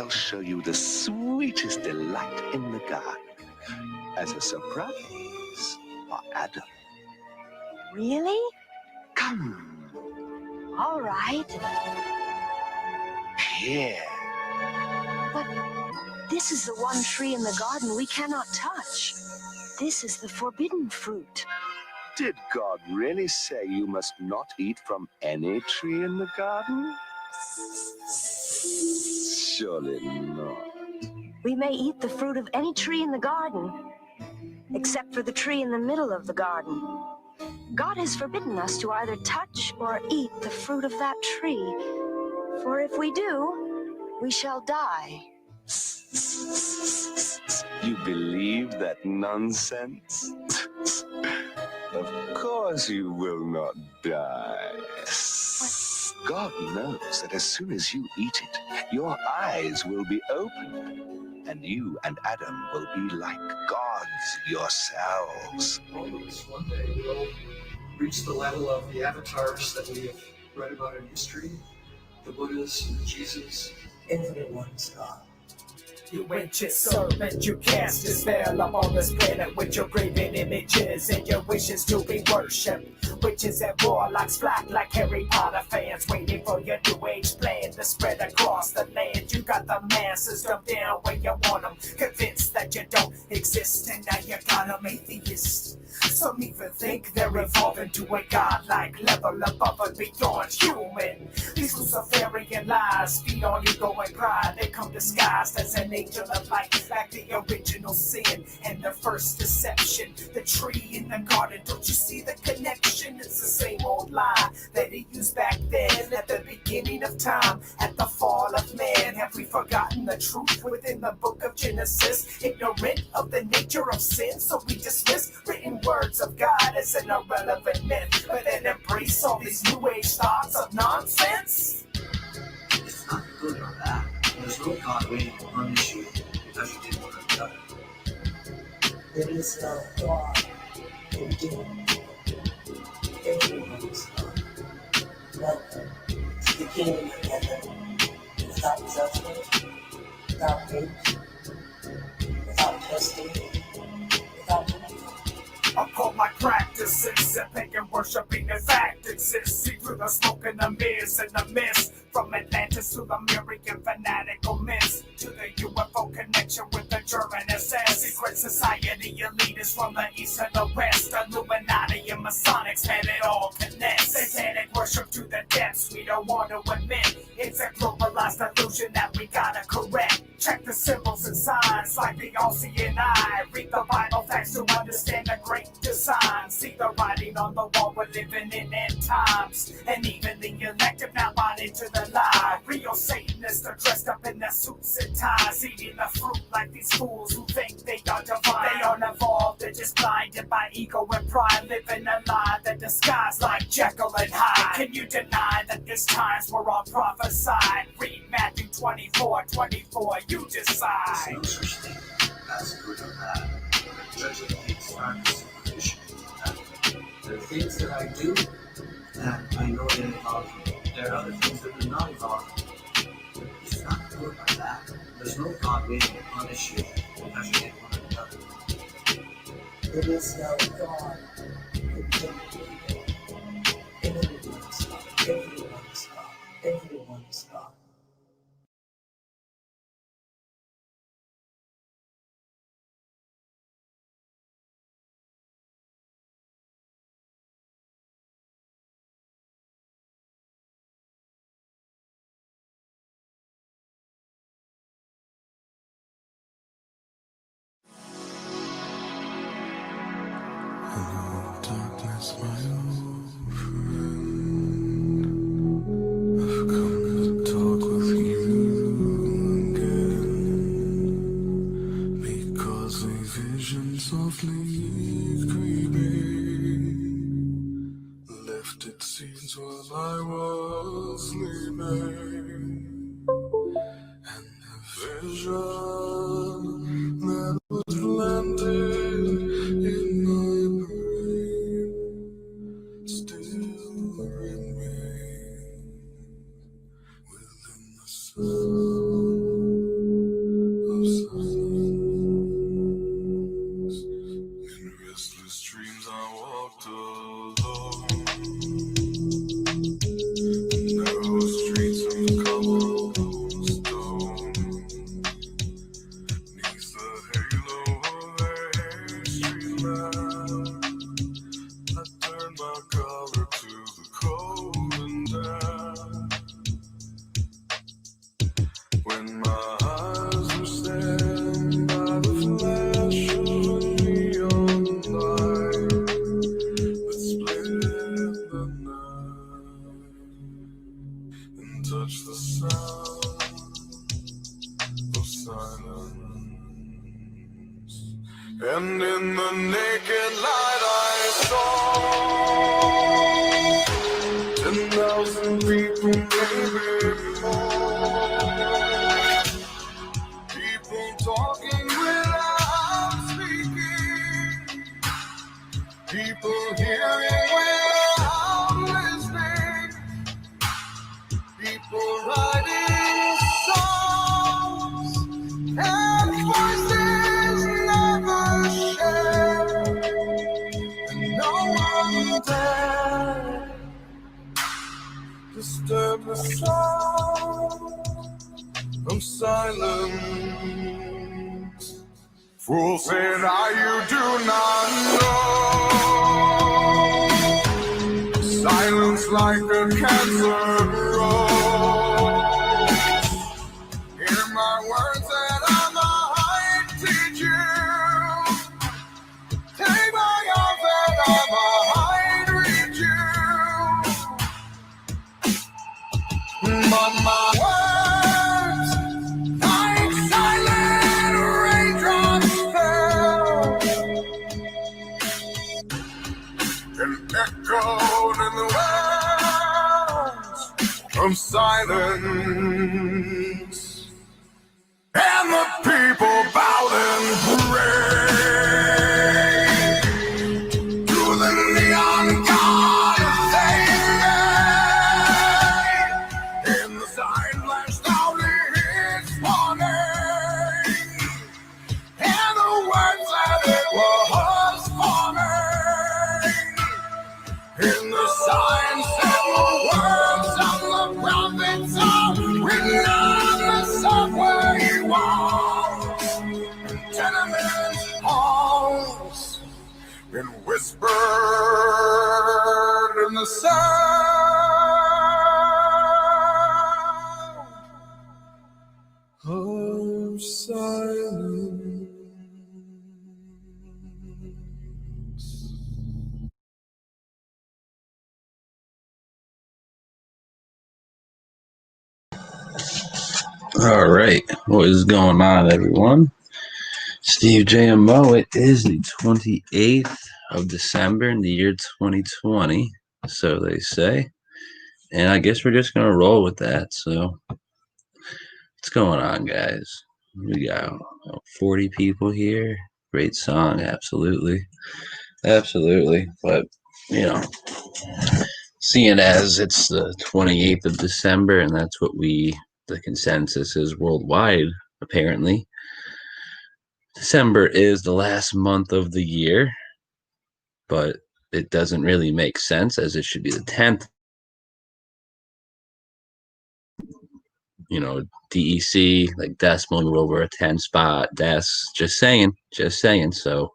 I'll show you the sweetest delight in the garden as a surprise for Adam. Really? Come All right. here. But this is the one tree in the garden we cannot touch. This is the forbidden fruit. Did God really say you must not eat from any tree in the garden? Surely not. We may eat the fruit of any tree in the garden, except for the tree in the middle of the garden. God has forbidden us to either touch or eat the fruit of that tree, for if we do, we shall die. You believe that nonsense? Of course you will not die. God knows that as soon as you eat it, your eyes will be opened, and you and Adam will be like gods yourselves. All of us one day will reach the level of the avatars that we have read about in history, the Buddhas and the Jesus. Infinite One's God. You ancient serpent, you cast a spell upon this planet with your graven images and your wishes to be worshipped. Witches and warlocks flock like Harry Potter fans, waiting for your new age plan to spread across the land. You got the masses dumped down where you want them, convinced that you don't exist, and now you got them atheists. Some even think they're evolving to a godlike level above and beyond human. These Luciferian lies feed on ego and pride. They come disguised as an angel of light, like the original sin and the first deception. The tree in the garden, don't you see the connection? It's the same old lie that he used back then at the beginning of time, at the fall of man. Have we forgotten the truth within the book of Genesis? Ignorant of the nature of sin, so we dismiss written words of God as an irrelevant myth, but then embrace all these new age thoughts of nonsense. It's not good or bad. There's no God waiting to punish you because you did one or the other. There is no God in doing everyone's God. Welcome to the kingdom of heaven, without judgment, without hate, without testing, without anything. I call my practices and pagan worshiping in fact exists. See through the smoke and the mirrors and the mist. From Atlantis to the Miriam fanatical myths, to the UFO connection with the German SS. Secret society elitists from the east and the west. Illuminati and Masonics, man, it all connects. Satanic worship to the depths we don't want to admit. It's a globalized illusion that we gotta correct. Check the symbols and signs like the all-seeing eye. Read the Bible facts to understand the great design. See the writing on the wall, we're living in end times. And even the elective now bought into the lie. Real Satanists are dressed up in their suits and ties, eating the fruit like these fools who think they are divine. They aren't evolved, they're just blinded by ego and pride, living a lie that disguised like Jekyll and Hyde. Can you deny that these times were all prophesied? Read Matthew 24:24, you decide. There's no such thing as good or bad. Judging things are superficial. There are things that I do that I know they involve me. There are other things that do not involve me. It's not good or bad. There's no God waiting to punish you because you did one or the other. There is no God in doing everyone's God. Everyone's God. Everyone's God. Hello, darkness, my old friend. I've come to talk with you again, because a vision softly creeping left its seeds while I was sleeping, and the vision that was planted in my brain still remains within the sound And in the naked light I saw 10,000 people, maybe more. People talking without speaking. People hearing without listening. People writing songs and voices never shared. And no one dared disturb the sound of silence. Fool said I, you do not know. Silence like a cancer grows. Hear my words that I might teach you. Take my arms that I might reach you. But my words, like silent raindrops, fell and echoed in the wells of silence. And the people bowed and prayed to the neon god they made. And the sign flashed out its warning, and the words that it was forming. And the sign said the words of the prophets are written on the subway walls and tenement halls, and whispered in the sound of silence. All right, what is going on, everyone? Steve JMO. It is the 28th of December in the year 2020, so they say, and I guess we're just gonna roll with that. So, what's going on, guys? We got 40 people here. Great song, absolutely, absolutely. But seeing as it's the 28th of December, and that's what the consensus is worldwide, apparently. December is the last month of the year, but it doesn't really make sense, as it should be the 10th. DEC, like decimal, move over a 10 spot. That's just saying. So,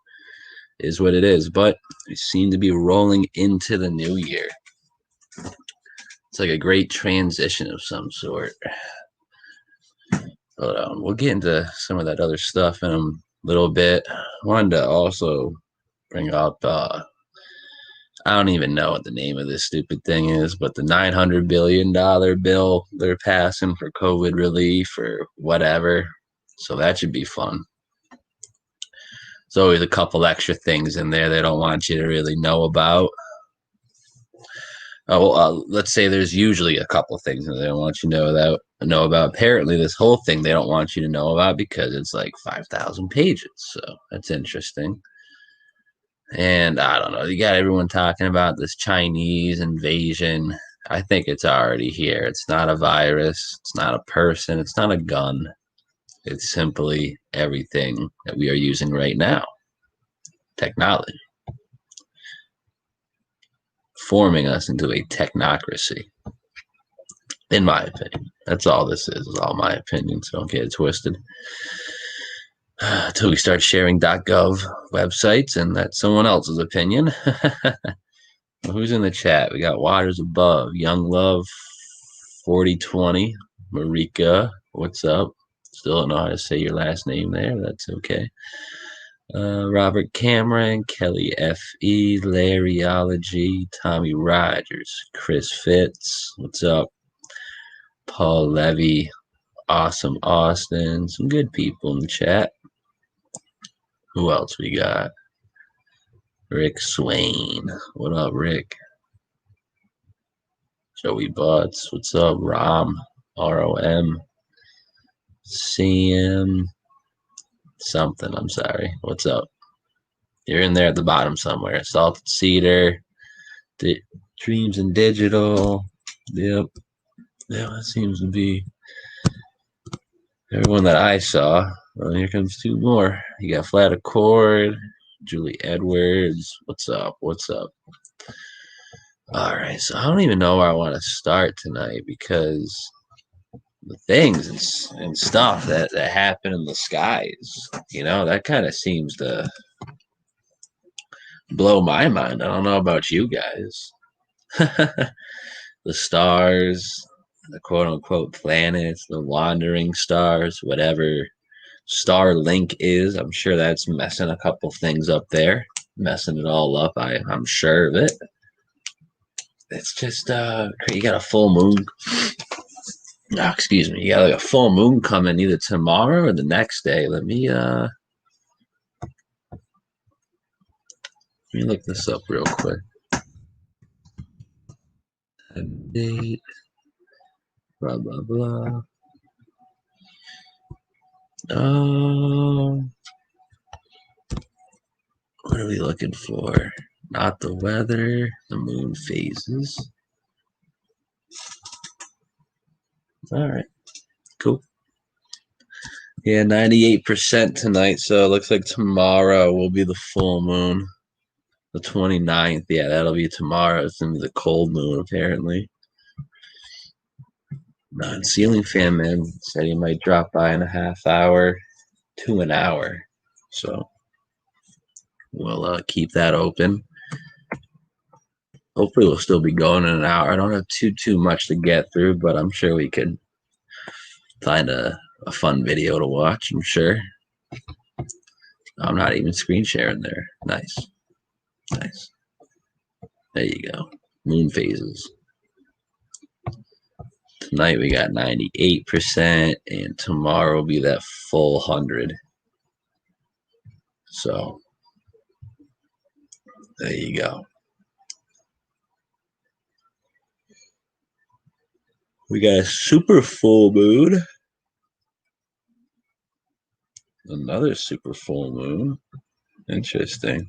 is what it is. But we seem to be rolling into the new year. It's like a great transition of some sort. But we'll get into some of that other stuff in a little bit. I wanted to also bring up, I don't even know what the name of this stupid thing is, but the $900 billion bill they're passing for COVID relief or whatever. So that should be fun. There's always a couple extra things in there they don't want you to really know about. Let's say there's usually a couple of things that they don't want you to know about. Apparently, this whole thing they don't want you to know about because it's like 5,000 pages. So that's interesting. And I don't know. You got everyone talking about this Chinese invasion. I think it's already here. It's not a virus. It's not a person. It's not a gun. It's simply everything that we are using right now. Technology. Forming us into a technocracy. In my opinion. That's all this is all my opinion. So don't get it twisted. Until we start sharing .gov websites, and that's someone else's opinion. Who's in the chat? We got Waters Above, Young Love, 4020, Marika. What's up? Still don't know how to say your last name there. That's okay. Robert Cameron, Kelly F.E., Larryology, Tommy Rogers, Chris Fitz. What's up? Paul Levy, Awesome Austin. Some good people in the chat. Who else we got? Rick Swain. What up, Rick? Joey Butts. What's up, Rom? ROM. Sam. Something. I'm sorry. What's up? You're in there at the bottom somewhere. Salted Cedar. Dreams and Digital. Yep. Yeah, that seems to be everyone that I saw. Well, here comes two more. You got Flat Accord, Julie Edwards. What's up? What's up? All right, so I don't even know where I want to start tonight because the things and stuff that happen in the skies, that kind of seems to blow my mind. I don't know about you guys. The stars, the quote unquote planets, the wandering stars, whatever Starlink is. I'm sure that's messing a couple things up there, messing it all up. I'm sure of it. It's just you got a full moon. No, excuse me. You got like a full moon coming either tomorrow or the next day. Let me look this up real quick. Date. Blah blah blah. What are we looking for? Not the weather, the moon phases. All right, cool. Yeah, 98% tonight, so it looks like tomorrow will be the full moon. The 29th, yeah, that'll be tomorrow. It's going to be the cold moon, apparently. Non-ceiling fan man said he might drop by in a half hour to an hour. So we'll keep that open. Hopefully we'll still be going in an hour. I don't have too much to get through, but I'm sure we could find a fun video to watch, I'm sure. I'm not even screen sharing there. Nice. Nice. There you go. Moon phases. Tonight we got 98%, and tomorrow will be that full 100. So there you go. We got a super full moon. Another super full moon. Interesting.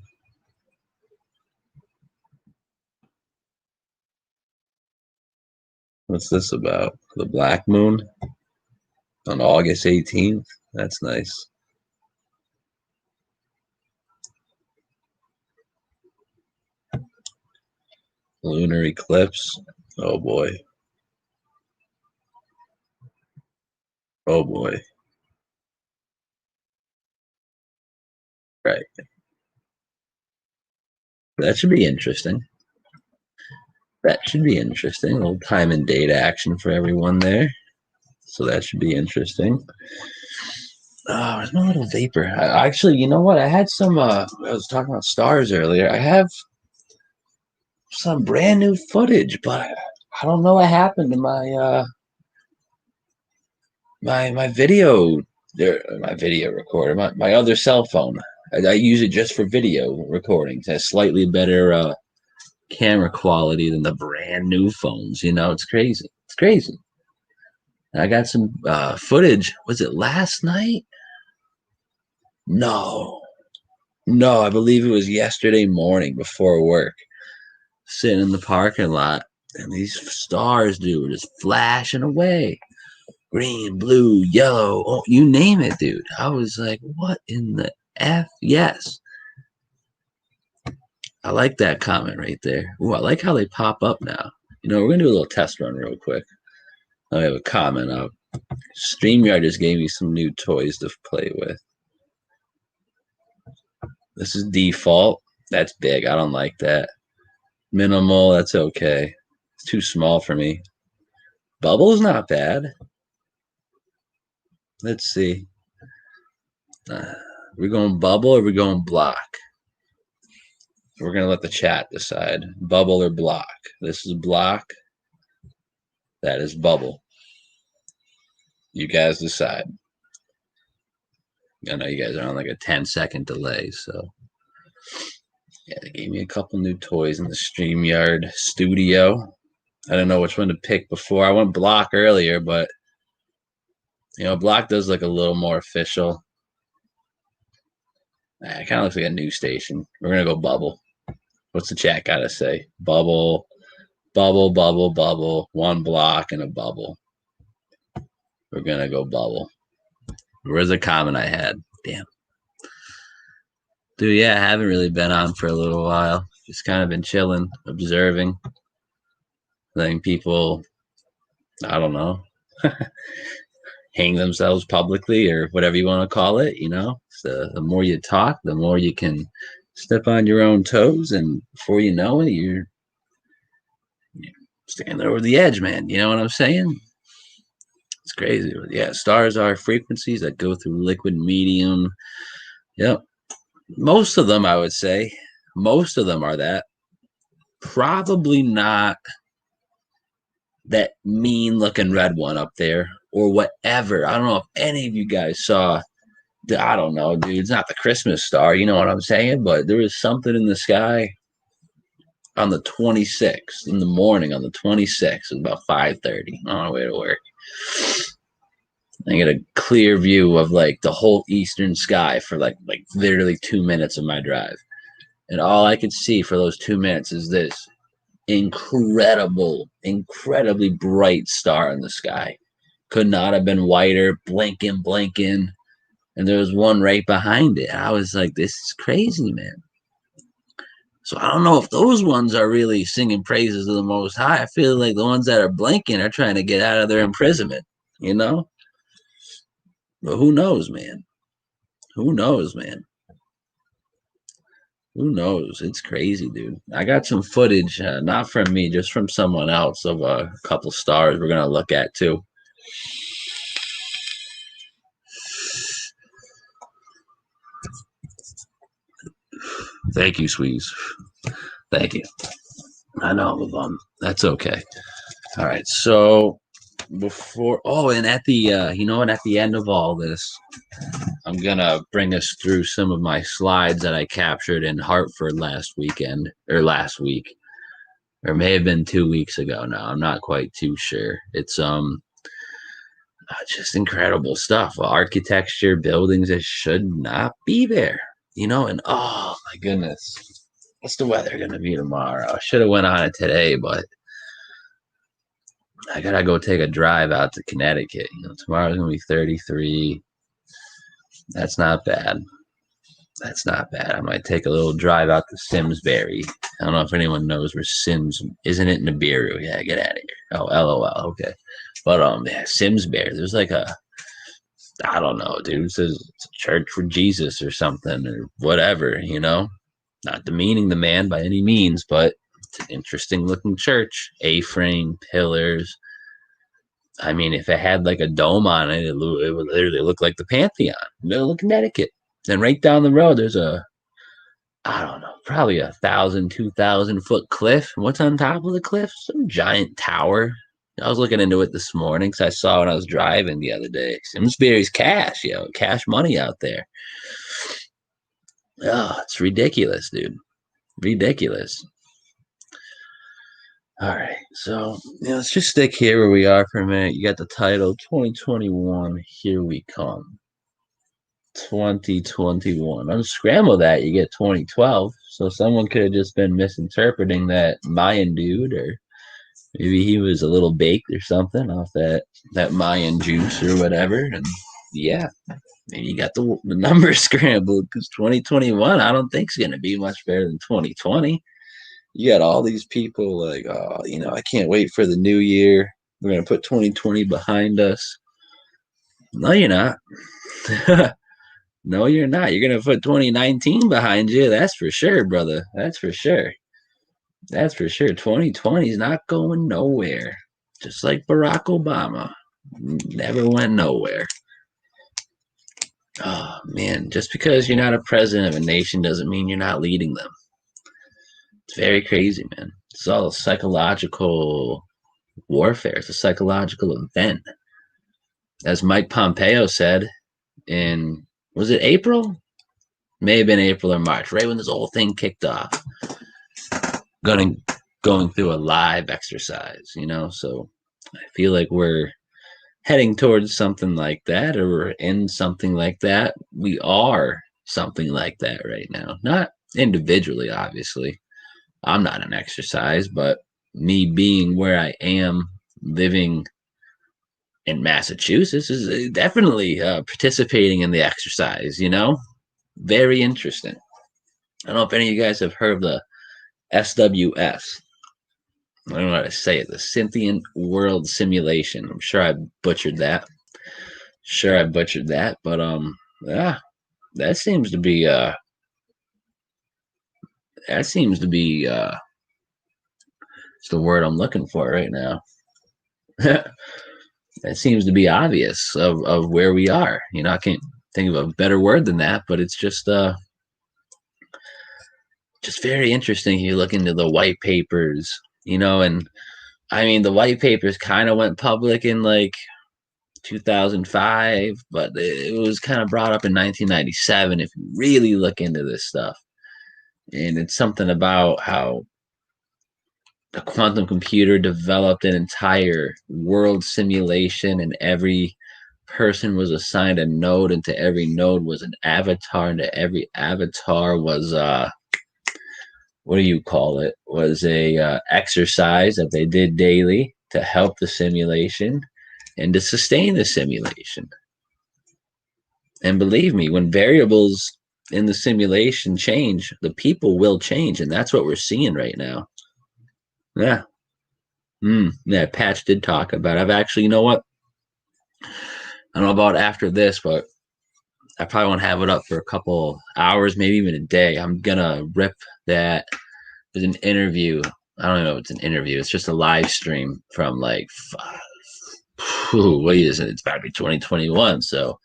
What's this about? The black moon on August 18th? That's nice. Lunar eclipse. Oh boy. Oh boy. Right. That should be interesting. That should be interesting. A little time and date action for everyone there. So that should be interesting. Oh, there's no little vapor. Actually, you know what? I had some, I was talking about stars earlier. I have some brand new footage, but I don't know what happened to my, my video, my video recorder, my other cell phone. I use it just for video recordings. It has slightly better camera quality than the brand new phones. It's crazy. It's crazy. I got some footage. Was it last night? No, I believe it was yesterday morning before work. Sitting in the parking lot, and these stars, dude, were just flashing away. Green, blue, yellow, oh, you name it, dude. I was like, what in the F? Yes. I like that comment right there. Ooh, I like how they pop up now. We're going to do a little test run real quick. I have a comment up. StreamYard just gave me some new toys to play with. This is default. That's big. I don't like that. Minimal, that's okay. It's too small for me. Bubble is not bad. Let's see. We're going bubble or we're going block? We're going to let the chat decide. Bubble or block? This is block. That is bubble. You guys decide. I know you guys are on like a 10-second delay, so yeah, they gave me a couple new toys in the StreamYard studio. I don't know which one to pick before. I went Block earlier, but Block does look a little more official. It kind of looks like a news station. We're gonna go Bubble. What's the chat gotta say? Bubble, bubble, bubble, bubble. One block and a bubble. We're gonna go Bubble. Where's the comment I had? Damn. Dude, yeah, I haven't really been on for a little while. Just kind of been chilling, observing, letting people, I don't know, hang themselves publicly or whatever you want to call it, So the more you talk, the more you can step on your own toes, and before you know it, you're standing over the edge, man. You know what I'm saying? It's crazy. Yeah, stars are frequencies that go through liquid medium. Yep. Most of them, I would say, most of them are that. Probably not that mean looking red one up there or whatever. I don't know if any of you guys saw I don't know, dude. It's not the Christmas star, you know what I'm saying? But there was something in the sky on the 26th, in the morning on the 26th. It was about 5:30 on our way to work. I get a clear view of like the whole eastern sky for like literally 2 minutes of my drive. And all I could see for those 2 minutes is this incredibly bright star in the sky. Could not have been whiter, blinking. And there was one right behind it. I was like, this is crazy, man. So I don't know if those ones are really singing praises of the Most High. I feel like the ones that are blinking are trying to get out of their imprisonment, But who knows, man? Who knows? It's crazy, dude. I got some footage, not from me, just from someone else, of a couple stars we're going to look at, too. Thank you, Squeeze. Thank you. I know I'm a bum. That's okay. All right. So and at the, at the end of all this, I'm going to bring us through some of my slides that I captured in Hartford last week. Or may have been 2 weeks ago now. I'm not quite too sure. It's, just incredible stuff. Architecture, buildings that should not be there. And oh my goodness, what's the weather going to be tomorrow? I should have went on it today, but I got to go take a drive out to Connecticut. Tomorrow's going to be 33. That's not bad. I might take a little drive out to Simsbury. I don't know if anyone knows where Sims, isn't it Nibiru? Yeah, get out of here. Oh, LOL. Okay. But, Simsbury, there's like I don't know, dude. It says it's a church for Jesus or something or whatever, Not demeaning the man by any means, but it's an interesting looking church. A-frame, pillars. I mean, if it had like a dome on it, it would literally look like the Pantheon, middle of Connecticut. Then right down the road, there's probably 1,000, 2,000 foot cliff. What's on top of the cliff? Some giant tower. I was looking into it this morning because I saw when I was driving the other day. Simsbury's cash, cash money out there. Oh, it's ridiculous, dude. Ridiculous. All right, so let's just stick here where we are for a minute. You got the title 2021, Here We Come. 2021. Unscramble that, you get 2012. So someone could have just been misinterpreting that Mayan dude, or maybe he was a little baked or something off that Mayan juice or whatever. And yeah, maybe you got the numbers scrambled, because 2021, I don't think is going to be much better than 2020. You got all these people like, oh, I can't wait for the new year. We're going to put 2020 behind us. No, you're not. No, you're not. You're going to put 2019 behind you. That's for sure, brother. That's for sure. 2020 is not going nowhere. Just like Barack Obama. Never went nowhere. Oh, man. Just because you're not a president of a nation doesn't mean you're not leading them. It's very crazy, man. It's all psychological warfare. It's a psychological event. As Mike Pompeo said in Was it April? May have been April or March, right when this whole thing kicked off. Going through a live exercise, you know. So I feel like we're heading towards something like that, or we're in something like that. We are something like that right now. Not individually, obviously. I'm not an exercise, but me being where I am, living in Massachusetts, is definitely participating in the exercise, you know? Very interesting. I don't know if any of you guys have heard of the SWS. I don't know how to say it. The Scythian World Simulation. I'm sure I butchered that. But yeah, that seems to be it's the word I'm looking for right now. That seems to be obvious of where we are. You know, I can't think of a better word than that, but it's just very interesting. You look into the white papers, you know, and I mean, the white papers kind of went public in like 2005, but it was kind of brought up in 1997 if you really look into this stuff. And it's something about how the quantum computer developed an entire world simulation, and every person was assigned a node, and to every node was an avatar, and to every avatar was what do you call it? Was a exercise that they did daily to help the simulation and to sustain the simulation. And believe me, when variables in the simulation change, the people will change, and that's what we're seeing right now. Yeah. Yeah, Patch did talk about it. I've actually, you know what? I don't know about after this, but I probably won't have it up for a couple hours, maybe even a day. I'm gonna rip that. There's an interview. I don't know if it's an interview. It's just a live stream from like, what is it? It's about to be 2021. So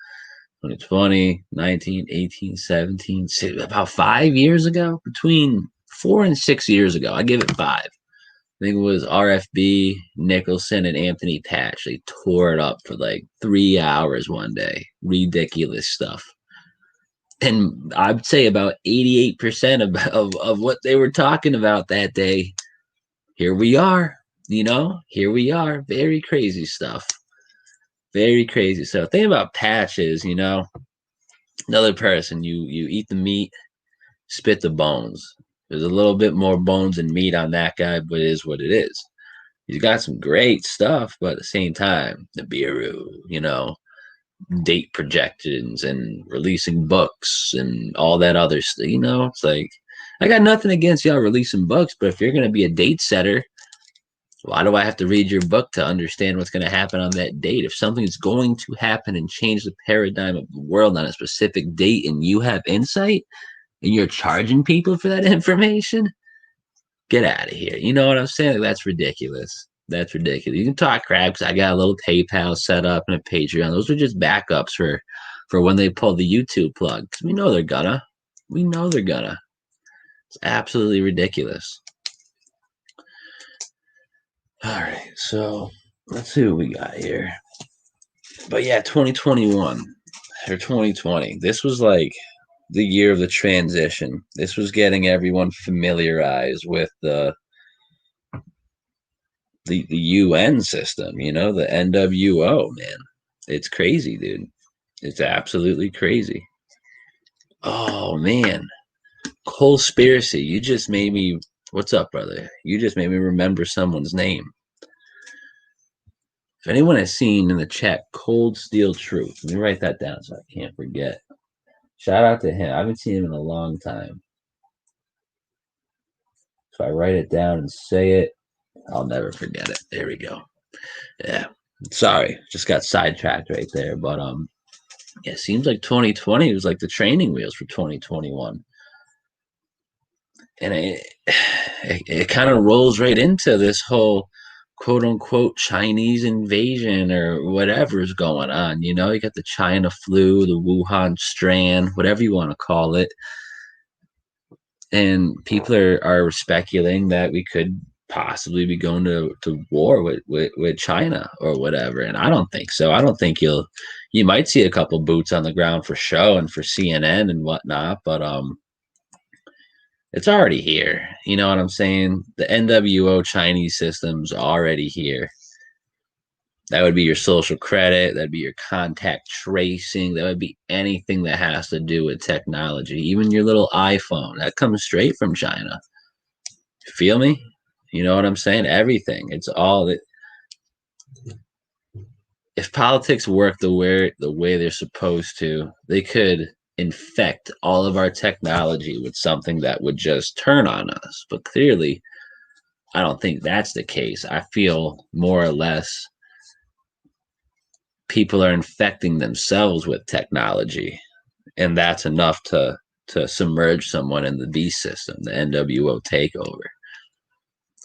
2020, 19, 18, 17, about 5 years ago, between 4 and 6 years ago. I give it 5. I think it was RFB, Nicholson, and Anthony Patch. They tore it up for like 3 hours one day. Ridiculous stuff. And I'd say about 88% of what they were talking about that day, here we are, you know, here we are. Very crazy stuff. Very crazy stuff. The thing about Patch is, you know, another person, you eat the meat, spit the bones. There's a little bit more bones and meat on that guy, but it is what it is. He's got some great stuff, but at the same time, the Nibiru, you know, date projections and releasing books and all that other stuff. You know, it's like, I got nothing against y'all releasing books, but if you're going to be a date setter, why do I have to read your book to understand what's going to happen on that date? If something's going to happen and change the paradigm of the world on a specific date and you have insight and you're charging people for that information, get out of here. You know what I'm saying? Like, that's ridiculous. That's ridiculous. You can talk crap because I got a little PayPal set up and a Patreon. Those are just backups for when they pull the YouTube plug. Because we know they're gonna. We know they're gonna. It's absolutely ridiculous. All right, so let's see what we got here. But yeah, 2021 or 2020. This was like the year of the transition. This was getting everyone familiarized with the UN system, you know, the NWO, man. It's crazy, dude. It's absolutely crazy. Oh, man. Conspiracy. You just made me, what's up, brother? You just made me remember someone's name. If anyone has seen in the chat, Cold Steel Truth, let me write that down so I can't forget. Shout out to him. I haven't seen him in a long time. So I write it down and say it. I'll never forget it. There we go. Yeah. Sorry. Just got sidetracked right there. But yeah, it seems like 2020 was like the training wheels for 2021. And it kind of rolls right into this whole quote unquote Chinese invasion or whatever is going on. You know, you got the China flu, the Wuhan strand, whatever you want to call it. And people are speculating that we could possibly be going to war with China or whatever. And I don't think so. I don't think you might see a couple boots on the ground for show and for CNN and whatnot, but it's already here. You know what I'm saying? The NWO Chinese system's already here. That would be your social credit. That'd be your contact tracing. That would be anything that has to do with technology. Even your little iPhone. That comes straight from China. Feel me? You know what I'm saying? Everything. It's all that. If politics work the way they're supposed to, they could infect all of our technology with something that would just turn on us. But clearly, I don't think that's the case. I feel more or less people are infecting themselves with technology, and that's enough to submerge someone in the beast system, the NWO takeover.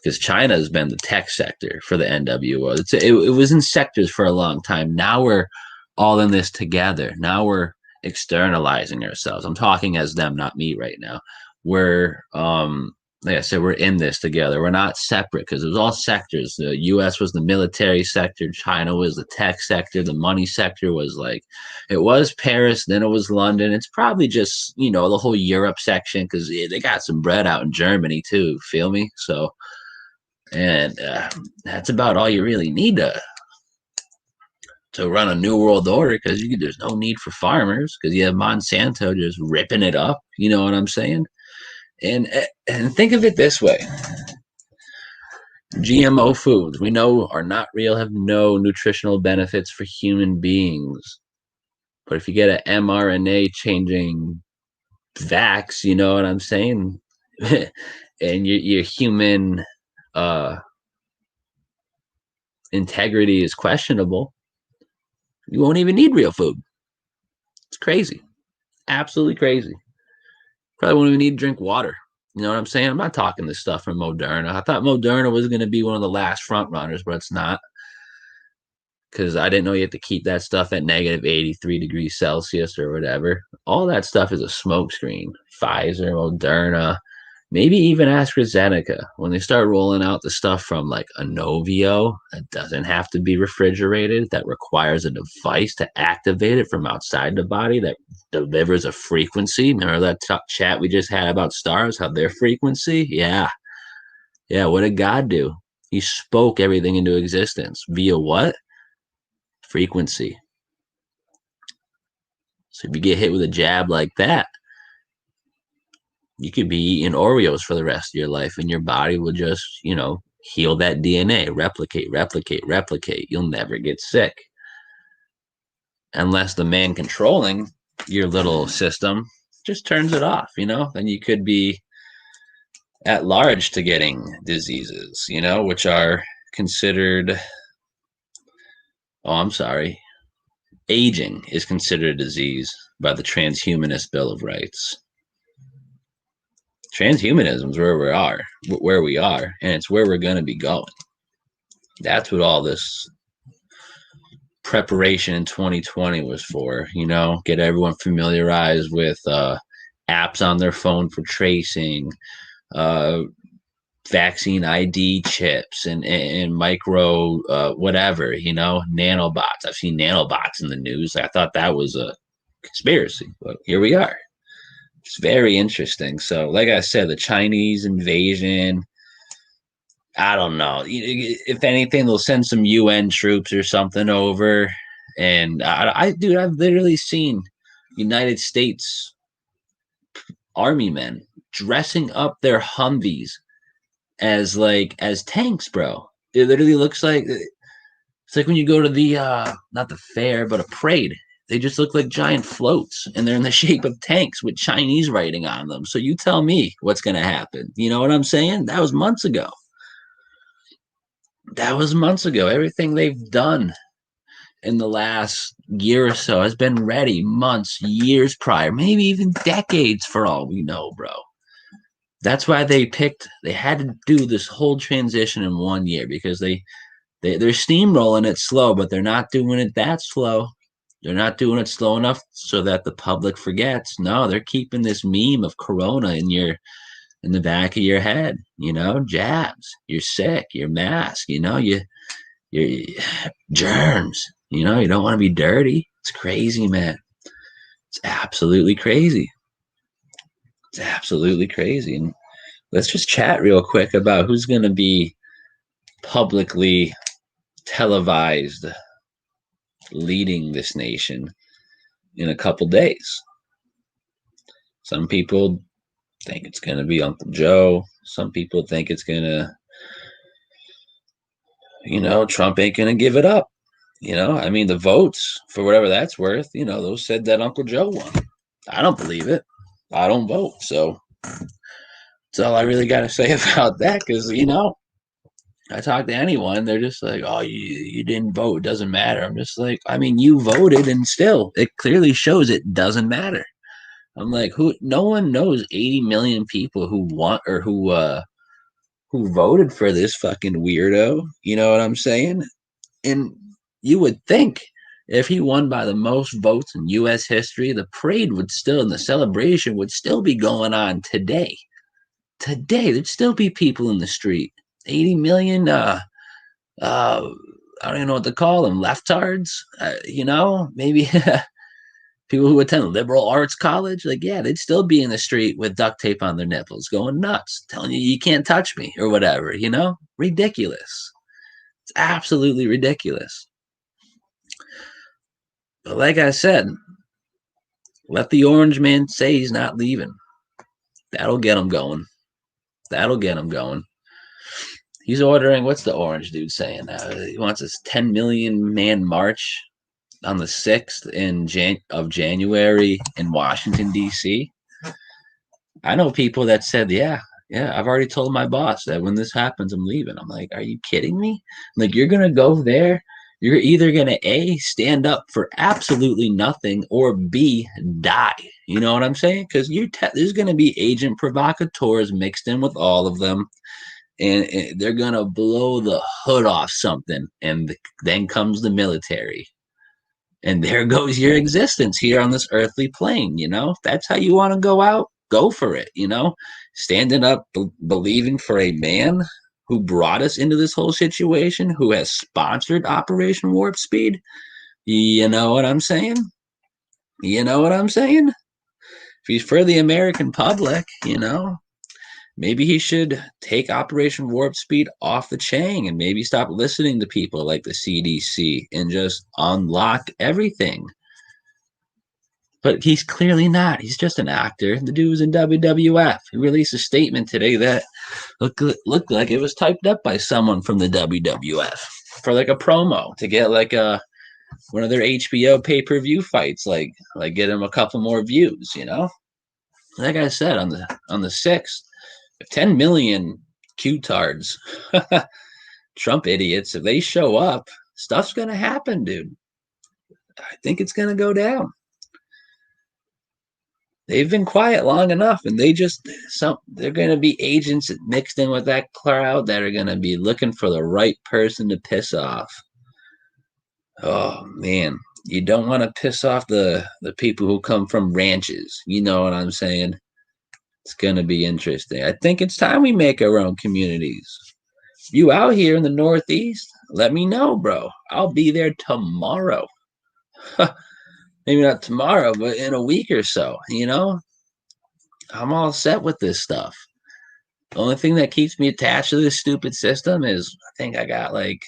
Because China has been the tech sector for the NWO. It was in sectors for a long time. Now we're all in this together. Now we're externalizing ourselves. I'm talking as them, not me right now. We're like I said, we're in this together. We're not separate because it was all sectors. The US was the military sector, China was the tech sector, the money sector was it was Paris, then it was London. It's probably just, the whole Europe section because they got some bread out in Germany too, feel me? So, and that's about all you really need to run a new world order because there's no need for farmers because you have Monsanto just ripping it up. You know what I'm saying? And think of it this way. GMO foods we know are not real, have no nutritional benefits for human beings. But if you get an mRNA changing vax, you know what I'm saying? And your human integrity is questionable, you won't even need real food. It's crazy. Absolutely crazy. Probably won't even need to drink water. You know what I'm saying? I'm not talking this stuff from Moderna. I thought Moderna was going to be one of the last front runners, but it's not. Because I didn't know you had to keep that stuff at negative 83 degrees Celsius or whatever. All that stuff is a smokescreen. Pfizer, Moderna, maybe even AstraZeneca. When they start rolling out the stuff from Inovio that doesn't have to be refrigerated, that requires a device to activate it from outside the body that delivers a frequency. Remember that chat we just had about stars, how their frequency? Yeah. What did God do? He spoke everything into existence. Via what? Frequency. So if you get hit with a jab like that, you could be eating Oreos for the rest of your life and your body will just, heal that DNA, replicate. You'll never get sick. Unless the man controlling your little system just turns it off, then you could be at large to getting diseases, which are considered, aging is considered a disease by the Transhumanist Bill of Rights. Transhumanism is where we are, and it's where we're going to be going. That's what all this preparation in 2020 was for, get everyone familiarized with apps on their phone for tracing, vaccine ID chips and micro whatever, nanobots. I've seen nanobots in the news. I thought that was a conspiracy, but here we are. It's very interesting. So, like I said, the Chinese invasion, I don't know. If anything, they'll send some UN troops or something over. And I've literally seen United States Army men dressing up their Humvees as tanks, bro. It literally looks like it's like when you go to the not the fair, but a parade. They just look like giant floats, and they're in the shape of tanks with Chinese writing on them. So you tell me what's going to happen. You know what I'm saying? That was months ago. Everything they've done in the last year or so has been ready months, years prior, maybe even decades for all we know, bro. That's why they had to do this whole transition in 1 year because they're steamrolling it slow, but they're not doing it that slow. They're not doing it slow enough so that the public forgets. No, they're keeping this meme of Corona in your in the back of your head, jabs, you're sick, your mask, you're germs, you don't want to be dirty. It's crazy, man. It's absolutely crazy. It's absolutely crazy. And let's just chat real quick about who's going to be publicly televised leading this nation in a couple days. Some people think it's going to be Uncle Joe. Some people think it's going to, Trump ain't going to give it up. I mean, the votes, for whatever that's worth, those said that Uncle Joe won. I don't believe it. I don't vote. So that's all I really got to say about that. Because, I talk to anyone, they're just like, oh, you didn't vote. It doesn't matter. I'm just like, I mean, you voted and still, it clearly shows it doesn't matter. I'm like, no one knows 80 million people who want or who voted for this fucking weirdo. You know what I'm saying? And you would think if he won by the most votes in U.S. history, the parade would still, and the celebration would still be going on today. Today, there'd still be people in the street. 80 million, I don't even know what to call them, leftards, maybe people who attend liberal arts college, like, yeah, they'd still be in the street with duct tape on their nipples, going nuts, telling you can't touch me or whatever, ridiculous. It's absolutely ridiculous. But like I said, let the orange man say he's not leaving. That'll get him going. He's ordering, what's the orange dude saying? He wants this 10 million man march on the 6th of January in Washington, D.C. I know people that said, yeah, I've already told my boss that when this happens, I'm leaving. I'm like, are you kidding me? Like, you're going to go there. You're either going to A, stand up for absolutely nothing, or B, die. You know what I'm saying? Because there's going to be agent provocateurs mixed in with all of them. And they're going to blow the hood off something. And then comes the military. And there goes your existence here on this earthly plane, If that's how you want to go out, go for it, Standing up, believing for a man who brought us into this whole situation, who has sponsored Operation Warp Speed. You know what I'm saying? If he's for the American public, maybe he should take Operation Warp Speed off the chain and maybe stop listening to people like the CDC and just unlock everything. But he's clearly not. He's just an actor. The dude was in WWF. He released a statement today that looked like it was typed up by someone from the WWF for like a promo to get like one of their HBO pay-per-view fights, like get him a couple more views, Like I said, on the 6th, 10 million Q-tards, Trump idiots, if they show up, stuff's going to happen, dude. I think it's going to go down. They've been quiet long enough, and they're going to be agents mixed in with that crowd that are going to be looking for the right person to piss off. Oh, man. You don't want to piss off the people who come from ranches. You know what I'm saying? It's going to be interesting. I think it's time we make our own communities. You out here in the Northeast, let me know, bro. I'll be there tomorrow. Maybe not tomorrow, but in a week or so, I'm all set with this stuff. The only thing that keeps me attached to this stupid system is I think I got like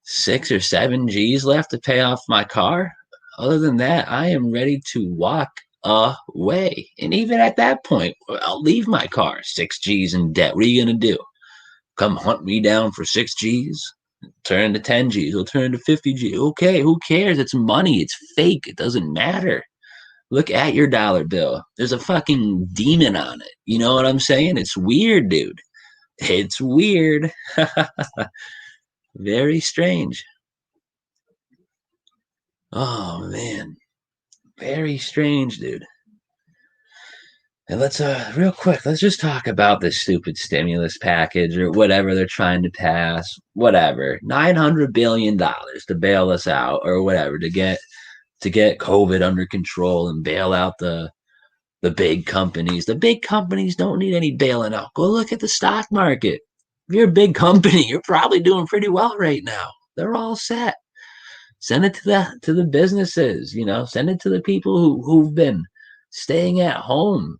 6 or 7 G's left to pay off my car. Other than that, I am ready to walk away. And even at that point, I'll leave my car 6 G's in debt. What are you going to do? Come hunt me down for 6 G's? Turn to 10 G's. We'll turn to 50 G's. Okay, who cares? It's money. It's fake. It doesn't matter. Look at your dollar bill. There's a fucking demon on it. You know what I'm saying? It's weird, dude. It's weird. Very strange. Oh, man. Very strange, dude. And let's real quick, let's just talk about this stupid stimulus package or whatever they're trying to pass. Whatever. $900 billion to bail us out or whatever, to get COVID under control and bail out the The big companies. The big companies don't need any bailing out. Go look at the stock market. If you're a big company, you're probably doing pretty well right now. They're all set. Send it to the businesses, you know, send it to the people who've been staying at home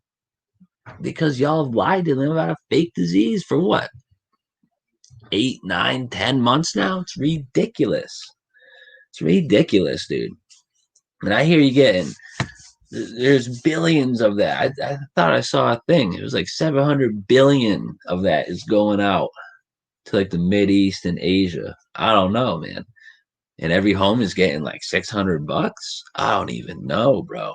because y'all have lied to them about a fake disease for what? 8, 9, 10 months now? It's ridiculous. It's ridiculous, dude. And I hear you getting there's billions of that. I thought I saw a thing. It was like 700 billion of that is going out to like the Mid East and Asia. I don't know, man. And every home is getting like $600. I don't even know, bro.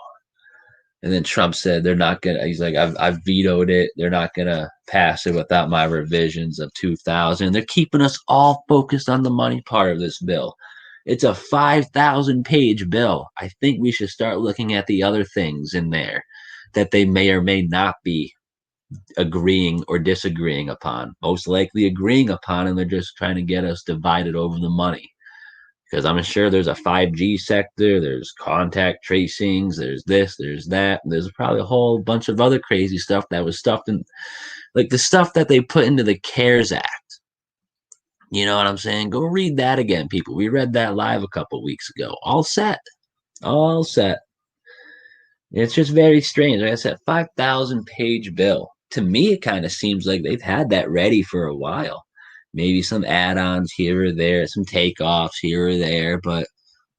And then Trump said they're not gonna. He's like, I've vetoed it. They're not gonna pass it without my revisions of 2000. They're keeping us all focused on the money part of this bill. It's a 5,000-page bill. I think we should start looking at the other things in there that they may or may not be agreeing or disagreeing upon. Most likely agreeing upon, and they're just trying to get us divided over the money. Because I'm sure there's a 5G sector, there's contact tracings, there's this, there's that. There's probably a whole bunch of other crazy stuff that was stuffed in, like the stuff that they put into the CARES Act. You know what I'm saying? Go read that again, people. We read that live a couple weeks ago. All set. All set. It's just very strange. Like I said, 5,000-page bill. To me, it kind of seems like they've had that ready for a while. Maybe some add-ons here or there, some takeoffs here or there. But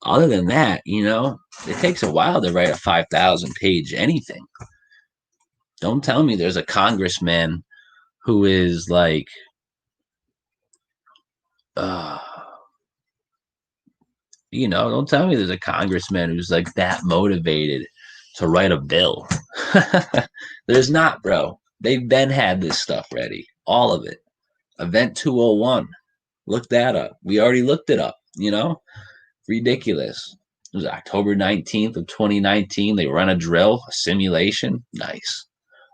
other than that, you know, it takes a while to write a 5,000-page anything. Don't tell me there's a congressman who is like, you know, don't tell me there's a congressman who's like that motivated to write a bill. There's not, bro. They've been had this stuff ready. All of it. Event 201. Look that up. We already looked it up, you know? Ridiculous. It was October 19th of 2019. They run a drill, a simulation. Nice.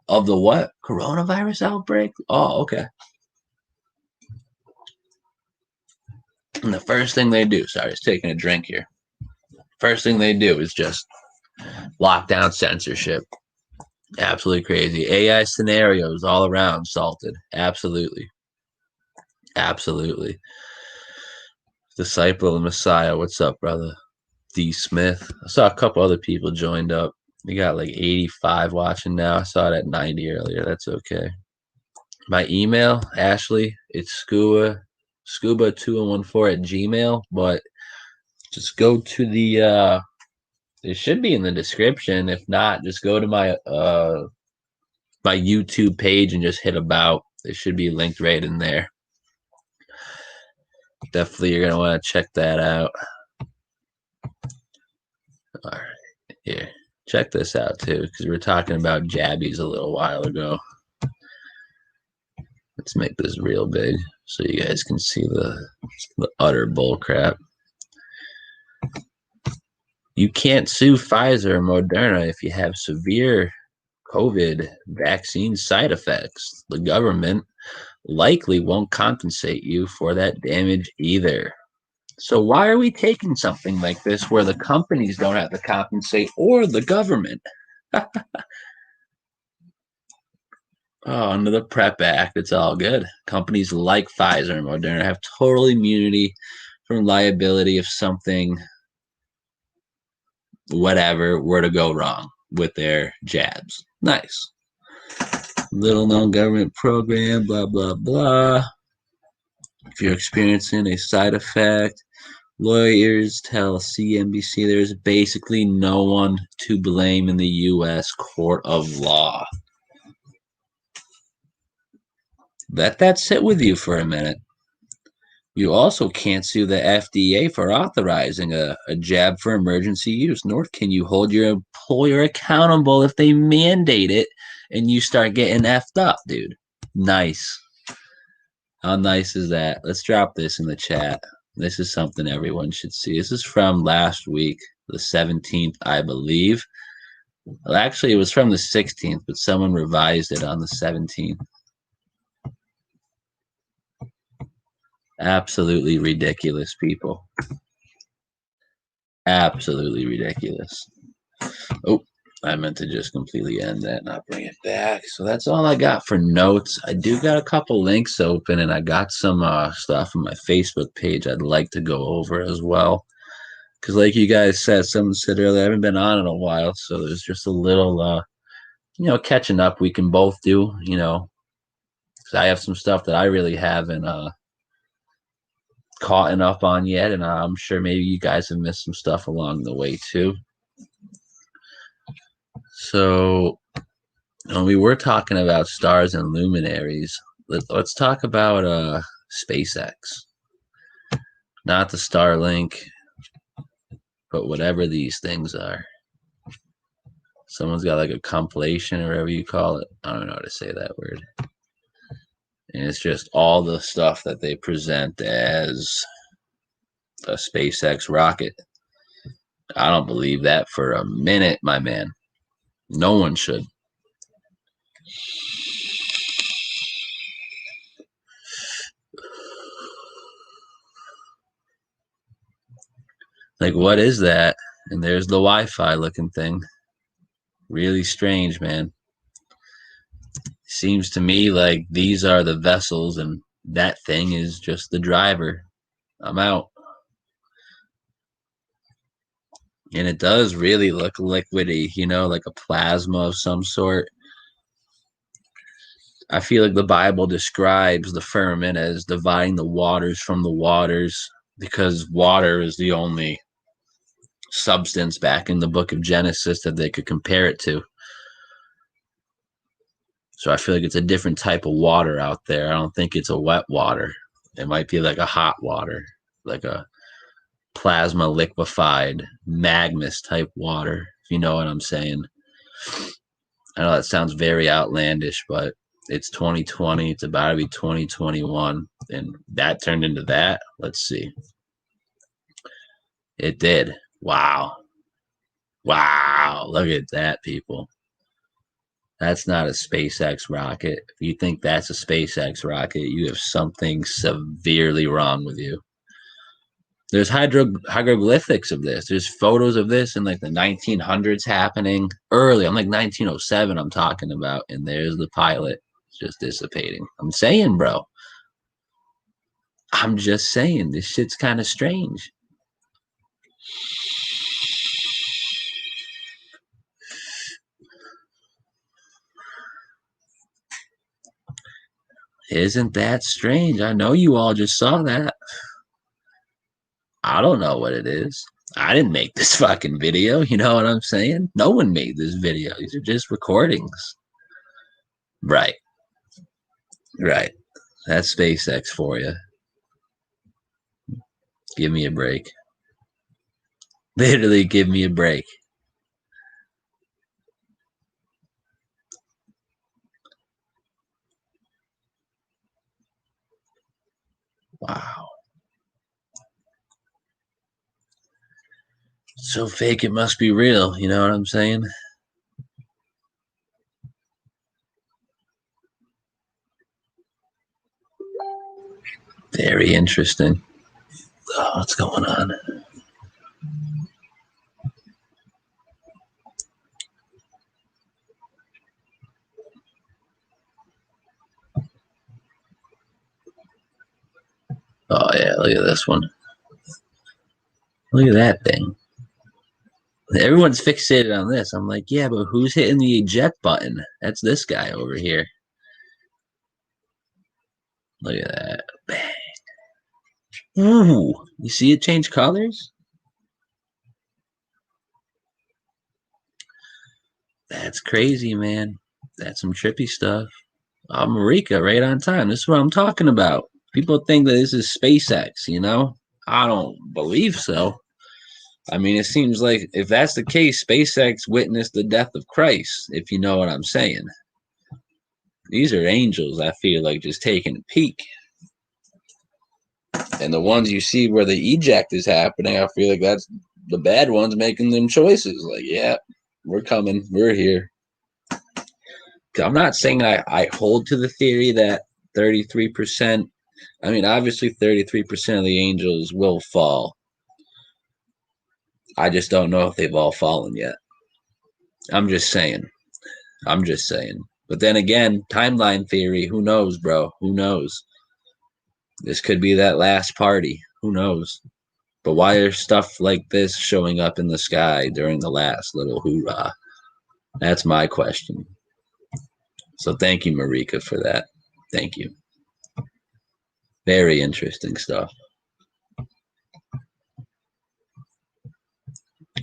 Of the what? Coronavirus outbreak? Oh, okay. And the first thing they do, sorry, I was taking a drink here. First thing they do is just lock down censorship. Absolutely crazy. AI scenarios all around salted. Absolutely. Absolutely. Disciple of the Messiah. What's up, brother? D. Smith. I saw a couple other people joined up. We got like 85 watching now. I saw it at 90 earlier. That's okay. My email, Ashley, it's scuba2114@gmail, but just go to the it should be in the description. If not, just go to my my YouTube page and just hit about. It should be linked right in there. Definitely you're gonna want to check that out. All right, here. Check this out too, because we were talking about jabbies a little while ago. Let's make this real big so you guys can see the utter bullcrap. You can't sue Pfizer or Moderna if you have severe COVID vaccine side effects. The government likely won't compensate you for that damage either. So why are we taking something like this where the companies don't have to compensate or the government? Under the PrEP Act, it's all good. Companies like Pfizer and Moderna have total immunity from liability if something, whatever, were to go wrong with their jabs. Nice. Little known government program, blah, blah, blah. If you're experiencing a side effect, lawyers tell CNBC there's basically no one to blame in the U.S. court of law. Let that sit with you for a minute. You also can't sue the FDA for authorizing a jab for emergency use, nor can you hold your employer accountable if they mandate it and you start getting effed up, dude. Nice. How nice is that? Let's drop this in the chat. This is something everyone should see. This is from last week, the 17th, I believe. Well, actually, it was from the 16th, but someone revised it on the 17th. Absolutely ridiculous, people. Absolutely ridiculous. Oh, I meant to just completely end that, not bring it back. So that's all I got for notes. I do got a couple links open, and I got some stuff on my Facebook page I'd like to go over as well. Because, like you guys said, someone said earlier, I haven't been on in a while, so there's just a little, catching up we can both do. Because I have some stuff that I really haven't caught up on yet, and I'm sure maybe you guys have missed some stuff along the way too. So when we were talking about stars and luminaries, let's talk about SpaceX. Not the Starlink, but whatever these things are. Someone's got like a compilation or whatever you call it. I don't know how to say that word. And it's just all the stuff that they present as a SpaceX rocket. I don't believe that for a minute, my man. No one should. Like, what is that? And there's the Wi-Fi looking thing. Really strange, man. Seems to me like these are the vessels and that thing is just the driver. I'm out. And it does really look liquidy, like a plasma of some sort. I feel like the Bible describes the firmament as dividing the waters from the waters, because water is the only substance back in the book of Genesis that they could compare it to. So I feel like it's a different type of water out there. I don't think it's a wet water. It might be like a hot water, like a plasma liquefied magmas type water, if you know what I'm saying. I know that sounds very outlandish, but it's 2020. It's about to be 2021. And that turned into that. Let's see. It did. Wow. Wow. Look at that, people. That's not a SpaceX rocket. If you think that's a SpaceX rocket, you have something severely wrong with you. There's hieroglyphics of this. There's photos of this in like the 1900s happening early. I'm like 1907 I'm talking about. And there's the pilot just dissipating. I'm saying, bro. I'm just saying. This shit's kind of strange. Isn't that strange? I know you all just saw that. I don't know what it is. I didn't make this fucking video. You know what I'm saying? No one made this video. These are just recordings. Right. Right. That's SpaceX for you. Give me a break. Literally give me a break. Wow. So fake it must be real. You know what I'm saying? Very interesting. Oh, what's going on? Oh, yeah, look at this one. Look at that thing. Everyone's fixated on this. I'm like, yeah, but who's hitting the eject button? That's this guy over here. Look at that. Bang. Ooh, you see it change colors? That's crazy, man. That's some trippy stuff. Marika, right on time. This is what I'm talking about. People think that this is SpaceX, I don't believe so. I mean, it seems like if that's the case, SpaceX witnessed the death of Christ, if you know what I'm saying. These are angels, I feel like, just taking a peek. And the ones you see where the eject is happening, I feel like that's the bad ones making them choices. Like, yeah, we're coming. We're here. I'm not saying I hold to the theory that 33%. I mean, obviously 33% of the angels will fall. I just don't know if they've all fallen yet. I'm just saying. But then again, timeline theory, who knows, bro? Who knows? This could be that last party. Who knows? But why are stuff like this showing up in the sky during the last little hoorah? That's my question. So thank you, Marika, for that. Thank you. Very interesting stuff. All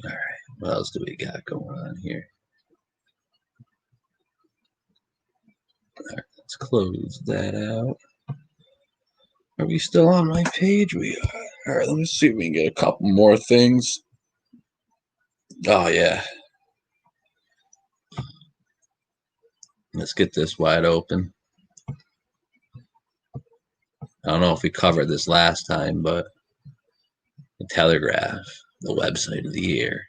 right. What else do we got going on here? All right, let's close that out. Are we still on my page? We are. All right, let me see if we can get a couple more things. Oh, yeah. Let's get this wide open. I don't know if we covered this last time, but the Telegraph, the website of the year.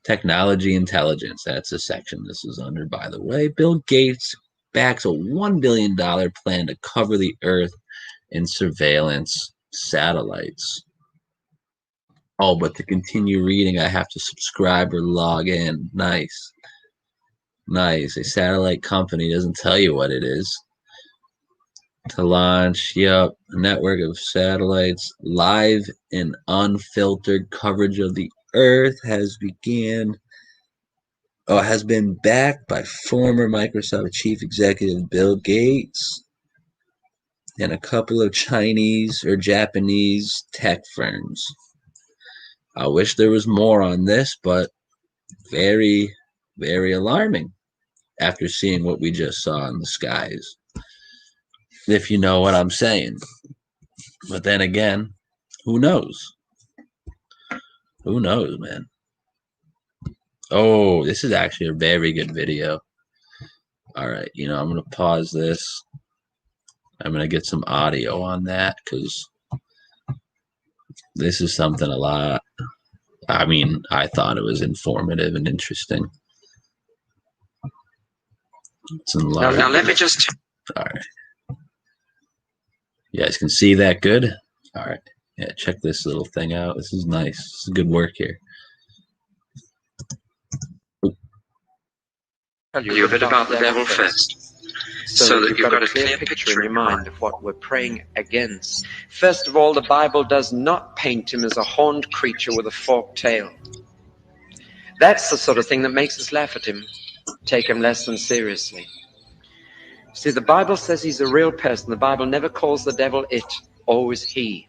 Technology intelligence, that's a section this is under, by the way. Bill Gates backs a $1 billion plan to cover the Earth in surveillance satellites. Oh, but to continue reading, I have to subscribe or log in. Nice. Nice. A satellite company doesn't tell you what it is. To launch, yep, a network of satellites, live and unfiltered coverage of the Earth has been backed by former Microsoft chief executive Bill Gates and a couple of Chinese or Japanese tech firms. I wish there was more on this, but very, very alarming after seeing what we just saw in the skies, if you know what I'm saying. But then again, who knows? Who knows, man? Oh, this is actually a very good video. All right, I'm going to pause this. I'm going to get some audio on that because this is something a lot. I mean, I thought it was informative and interesting. Now let me just... All right. You guys can see that good? All right. Yeah, check this little thing out. This is nice. This is good work here. Tell you a bit about the devil first, so that you've got a clear picture in your mind of what we're praying against. First of all, the Bible does not paint him as a horned creature with a forked tail. That's the sort of thing that makes us laugh at him, take him less than seriously. See, the Bible says he's a real person. The Bible never calls the devil it, always he.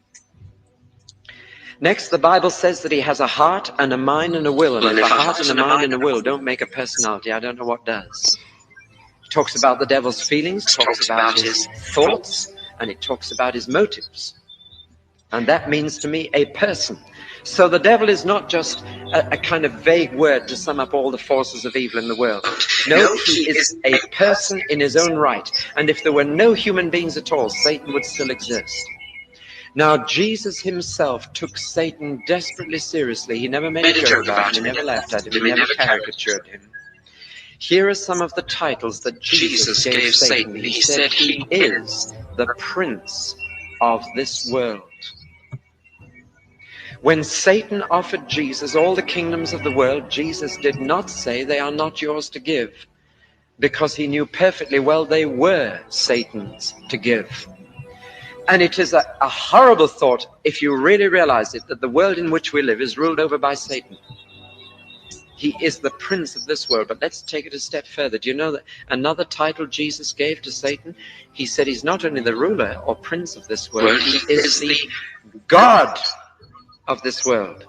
Next, the Bible says that he has a heart and a mind and a will. And if a heart and a mind and a will don't make a personality, I don't know what does. It talks about the devil's feelings, talks about his thoughts, and it talks about his motives. And that means to me a person. So the devil is not just a kind of vague word to sum up all the forces of evil in the world. No, he is a person in his own right. And if there were no human beings at all, Satan would still exist. Now, Jesus himself took Satan desperately seriously. He never made a joke about him. He never laughed at him. He never caricatured him. Here are some of the titles that Jesus gave Satan. He said he is the prince of this world. When Satan offered Jesus all the kingdoms of the world, Jesus did not say they are not yours to give, because he knew perfectly well they were Satan's to give. And it is a horrible thought, if you really realize it, that the world in which we live is ruled over by Satan. He is the prince of this world. But let's take it a step further. Do you know that another title Jesus gave to Satan? He said he's not only the ruler or prince of this world, he is the God of this world.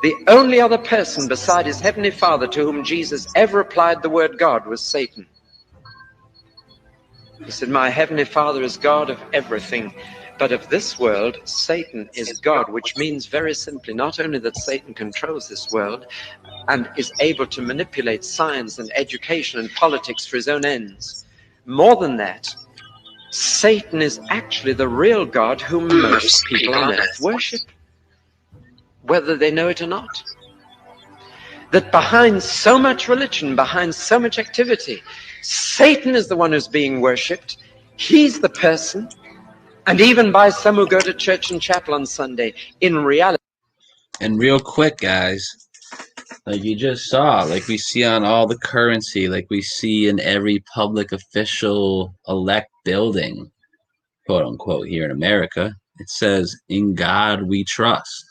The only other person beside his heavenly Father to whom Jesus ever applied the word God was Satan. He said, my heavenly Father is God of everything, but of this world, Satan is God, which means very simply not only that Satan controls this world and is able to manipulate science and education and politics for his own ends. More than that, Satan is actually the real God whom most people on earth worship, whether they know it or not. That behind so much religion, behind so much activity, Satan is the one who's being worshipped. He's the person. And even by some who go to church and chapel on Sunday, in reality. And real quick, guys, Like you just saw, like we see on all the currency, like we see in every public official elect building, quote unquote, here in America, it says, "In God we trust."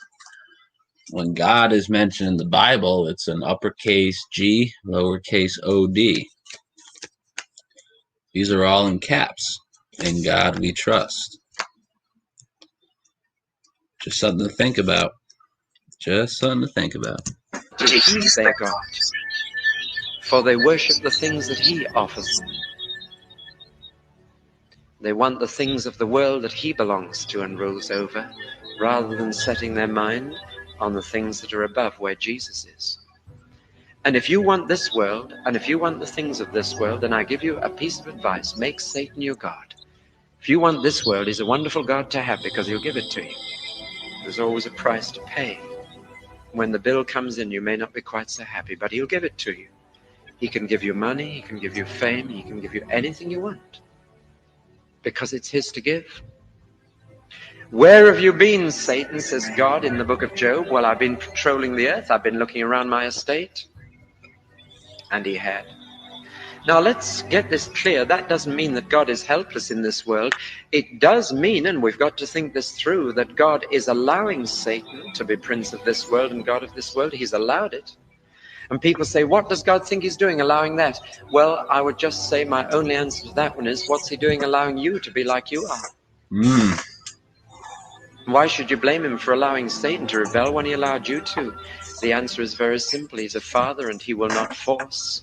When God is mentioned in the Bible, it's an uppercase G, lowercase OD. These are all in caps. In God we trust. Just something to think about. Just something to think about. He's their God, for they worship the things that he offers them. They want the things of the world that he belongs to and rules over, rather than setting their mind on the things that are above, where Jesus is. And if you want this world, and if you want the things of this world, then I give you a piece of advice: make Satan your God. If you want this world, he's a wonderful God to have, because he'll give it to you. There's always a price to pay. When the bill comes in, you may not be quite so happy, but he'll give it to you. He can give you money, he can give you fame, he can give you anything you want, because it's his to give. Where have you been, Satan, says God in the book of Job? Well, I've been patrolling the earth, I've been looking around my estate. And he had. Now let's get this clear. That doesn't mean that God is helpless in this world. It does mean, and we've got to think this through, that God is allowing Satan to be prince of this world and God of this world. He's allowed it. And people say, what does God think he's doing allowing that? Well, I would just say my only answer to that one is, what's he doing allowing you to be like you are? Why should you blame him for allowing Satan to rebel when he allowed you to? The answer is very simple. He's a father, and he will not force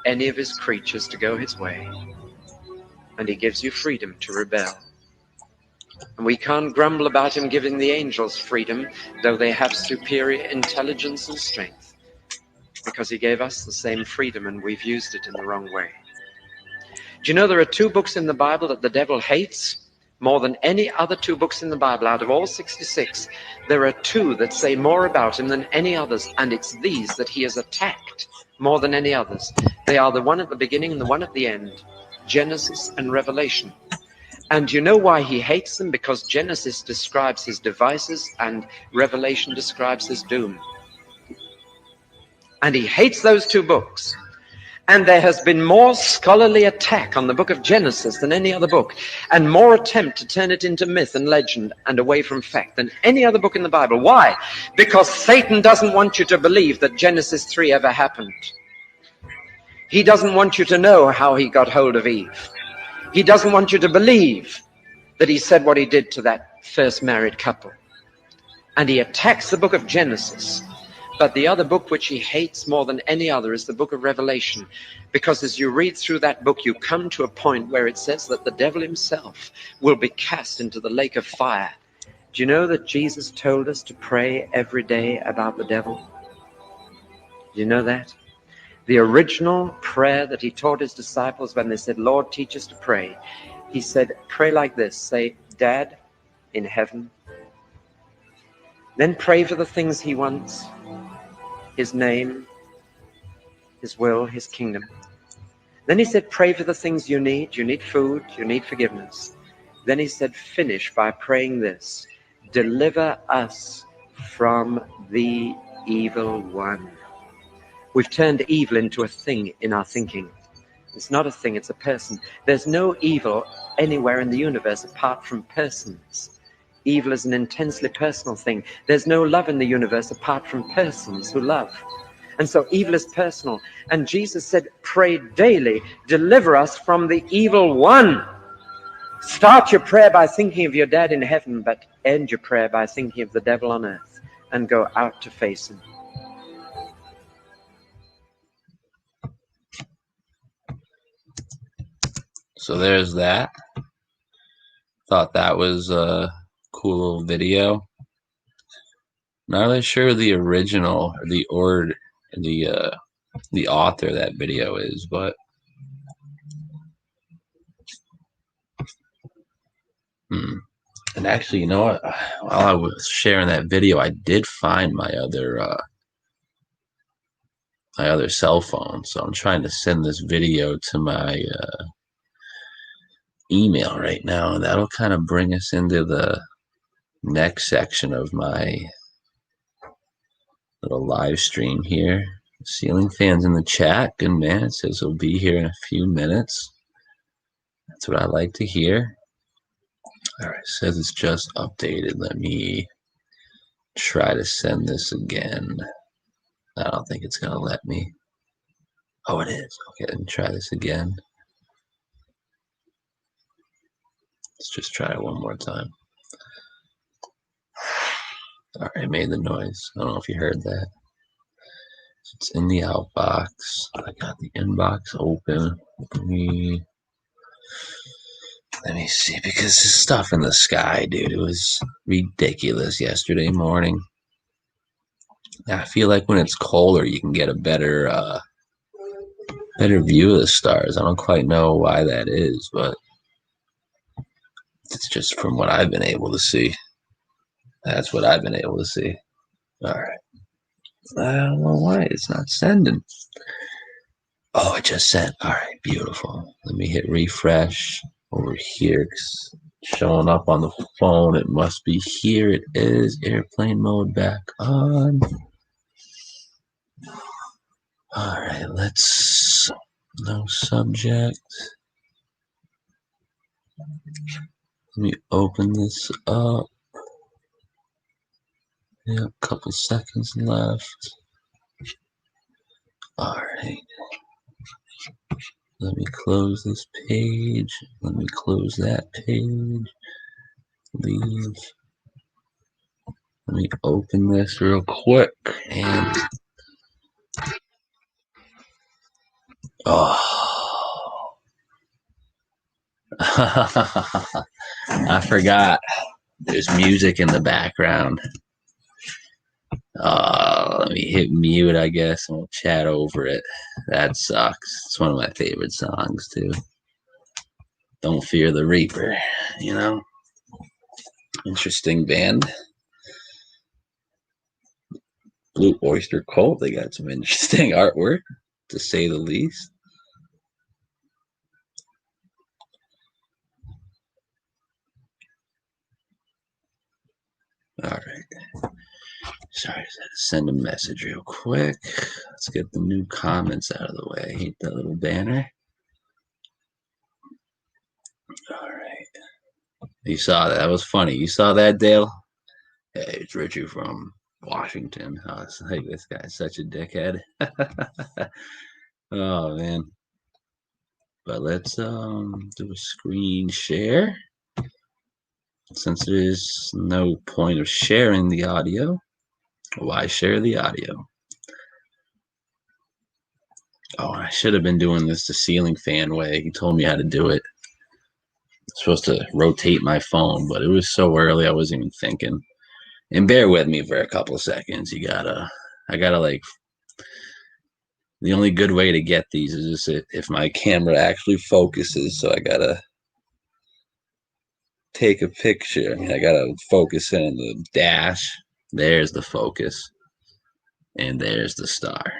any of his creatures to go his way. And he gives you freedom to rebel. And we can't grumble about him giving the angels freedom, though they have superior intelligence and strength, because he gave us the same freedom, and we've used it in the wrong way. Do you know there are 2 books in the Bible that the devil hates more than any other 2 books in the Bible? Out of all 66, there are 2 that say more about him than any others, and it's these that he has attacked more than any others. They are the one at the beginning and the one at the end, Genesis and Revelation. And you know why he hates them? Because Genesis describes his devices and Revelation describes his doom. And he hates those 2 books. And there has been more scholarly attack on the book of Genesis than any other book, and more attempt to turn it into myth and legend and away from fact than any other book in the Bible. Why? Because Satan doesn't want you to believe that Genesis 3 ever happened. He doesn't want you to know how he got hold of Eve. He doesn't want you to believe that he said what he did to that first married couple. And he attacks the book of Genesis. But the other book which he hates more than any other is the book of Revelation, because as you read through that book, you come to a point where it says that the devil himself will be cast into the lake of fire. Do you know that Jesus told us to pray every day about the devil? Do you know that? The original prayer that he taught his disciples when they said, Lord, teach us to pray. He said, pray like this. Say, Dad in heaven. Then pray for the things he wants. His name, his will, his kingdom. Then he said, pray for the things you need. You need food, you need forgiveness. Then he said, finish by praying this: deliver us from the evil one. We've turned evil into a thing in our thinking. It's not a thing, it's a person. There's no evil anywhere in the universe apart from persons. Evil is an intensely personal thing. There's no love in the universe apart from persons who love. And so evil is personal. And Jesus said, pray daily, deliver us from the evil one. Start your prayer by thinking of your dad in heaven, but end your prayer by thinking of the devil on earth, and go out to face him. So there's that. Thought that was a cool little video. Not really sure the original or the author of that video is, but and actually, you know what? While I was sharing that video, I did find my other cell phone. So I'm trying to send this video to my email right now, and that'll kind of bring us into the next section of my little live stream here. Ceiling fans in the chat. Good man. It says he'll be here in a few minutes. That's what I like to hear. All right, it says it's just updated. Let me try to send this again. I don't think it's gonna let me. Oh, it is. Okay, let me try this again. Let's just try it one more time. All right, I made the noise. I don't know if you heard that. It's in the outbox. I got the inbox open. Let me see, because the stuff in the sky, dude, it was ridiculous yesterday morning. I feel like when it's colder, you can get a better view of the stars. I don't quite know why that is, but it's just from what I've been able to see. That's what I've been able to see. All right. I don't know why it's not sending. Oh, it just sent. All right, beautiful. Let me hit refresh over here. It's showing up on the phone. It must be here. It is. Airplane mode back on. All right, let's. No subject. Let me open this up. Yeah, a couple seconds left. All right. Let me close this page. Let me close that page. Leave. Let me open this real quick. And oh, I forgot. There's music in the background. Let me hit mute, I guess, and we'll chat over it. That sucks. It's one of my favorite songs, too. Don't Fear the Reaper, you know? Interesting band. Blue Oyster Cult, they got some interesting artwork, to say the least. All right. Sorry, I had to send a message real quick. Let's get the new comments out of the way. I hate that little banner. All right. You saw that. That was funny. You saw that, Dale? Hey, it's Richard from Washington. I was like, this guy's such a dickhead. Oh, man. But let's do a screen share. Since there's no point of sharing the audio, why share the audio? Oh, I should have been doing this the ceiling fan way. He told me how to do it. I'm supposed to rotate my phone, but it was so early I wasn't even thinking. And bear with me for a couple of seconds. I gotta like, the only good way to get these is just if my camera actually focuses. So I gotta take a picture. I mean, I gotta focus in on the dash. There's the focus. And there's the star.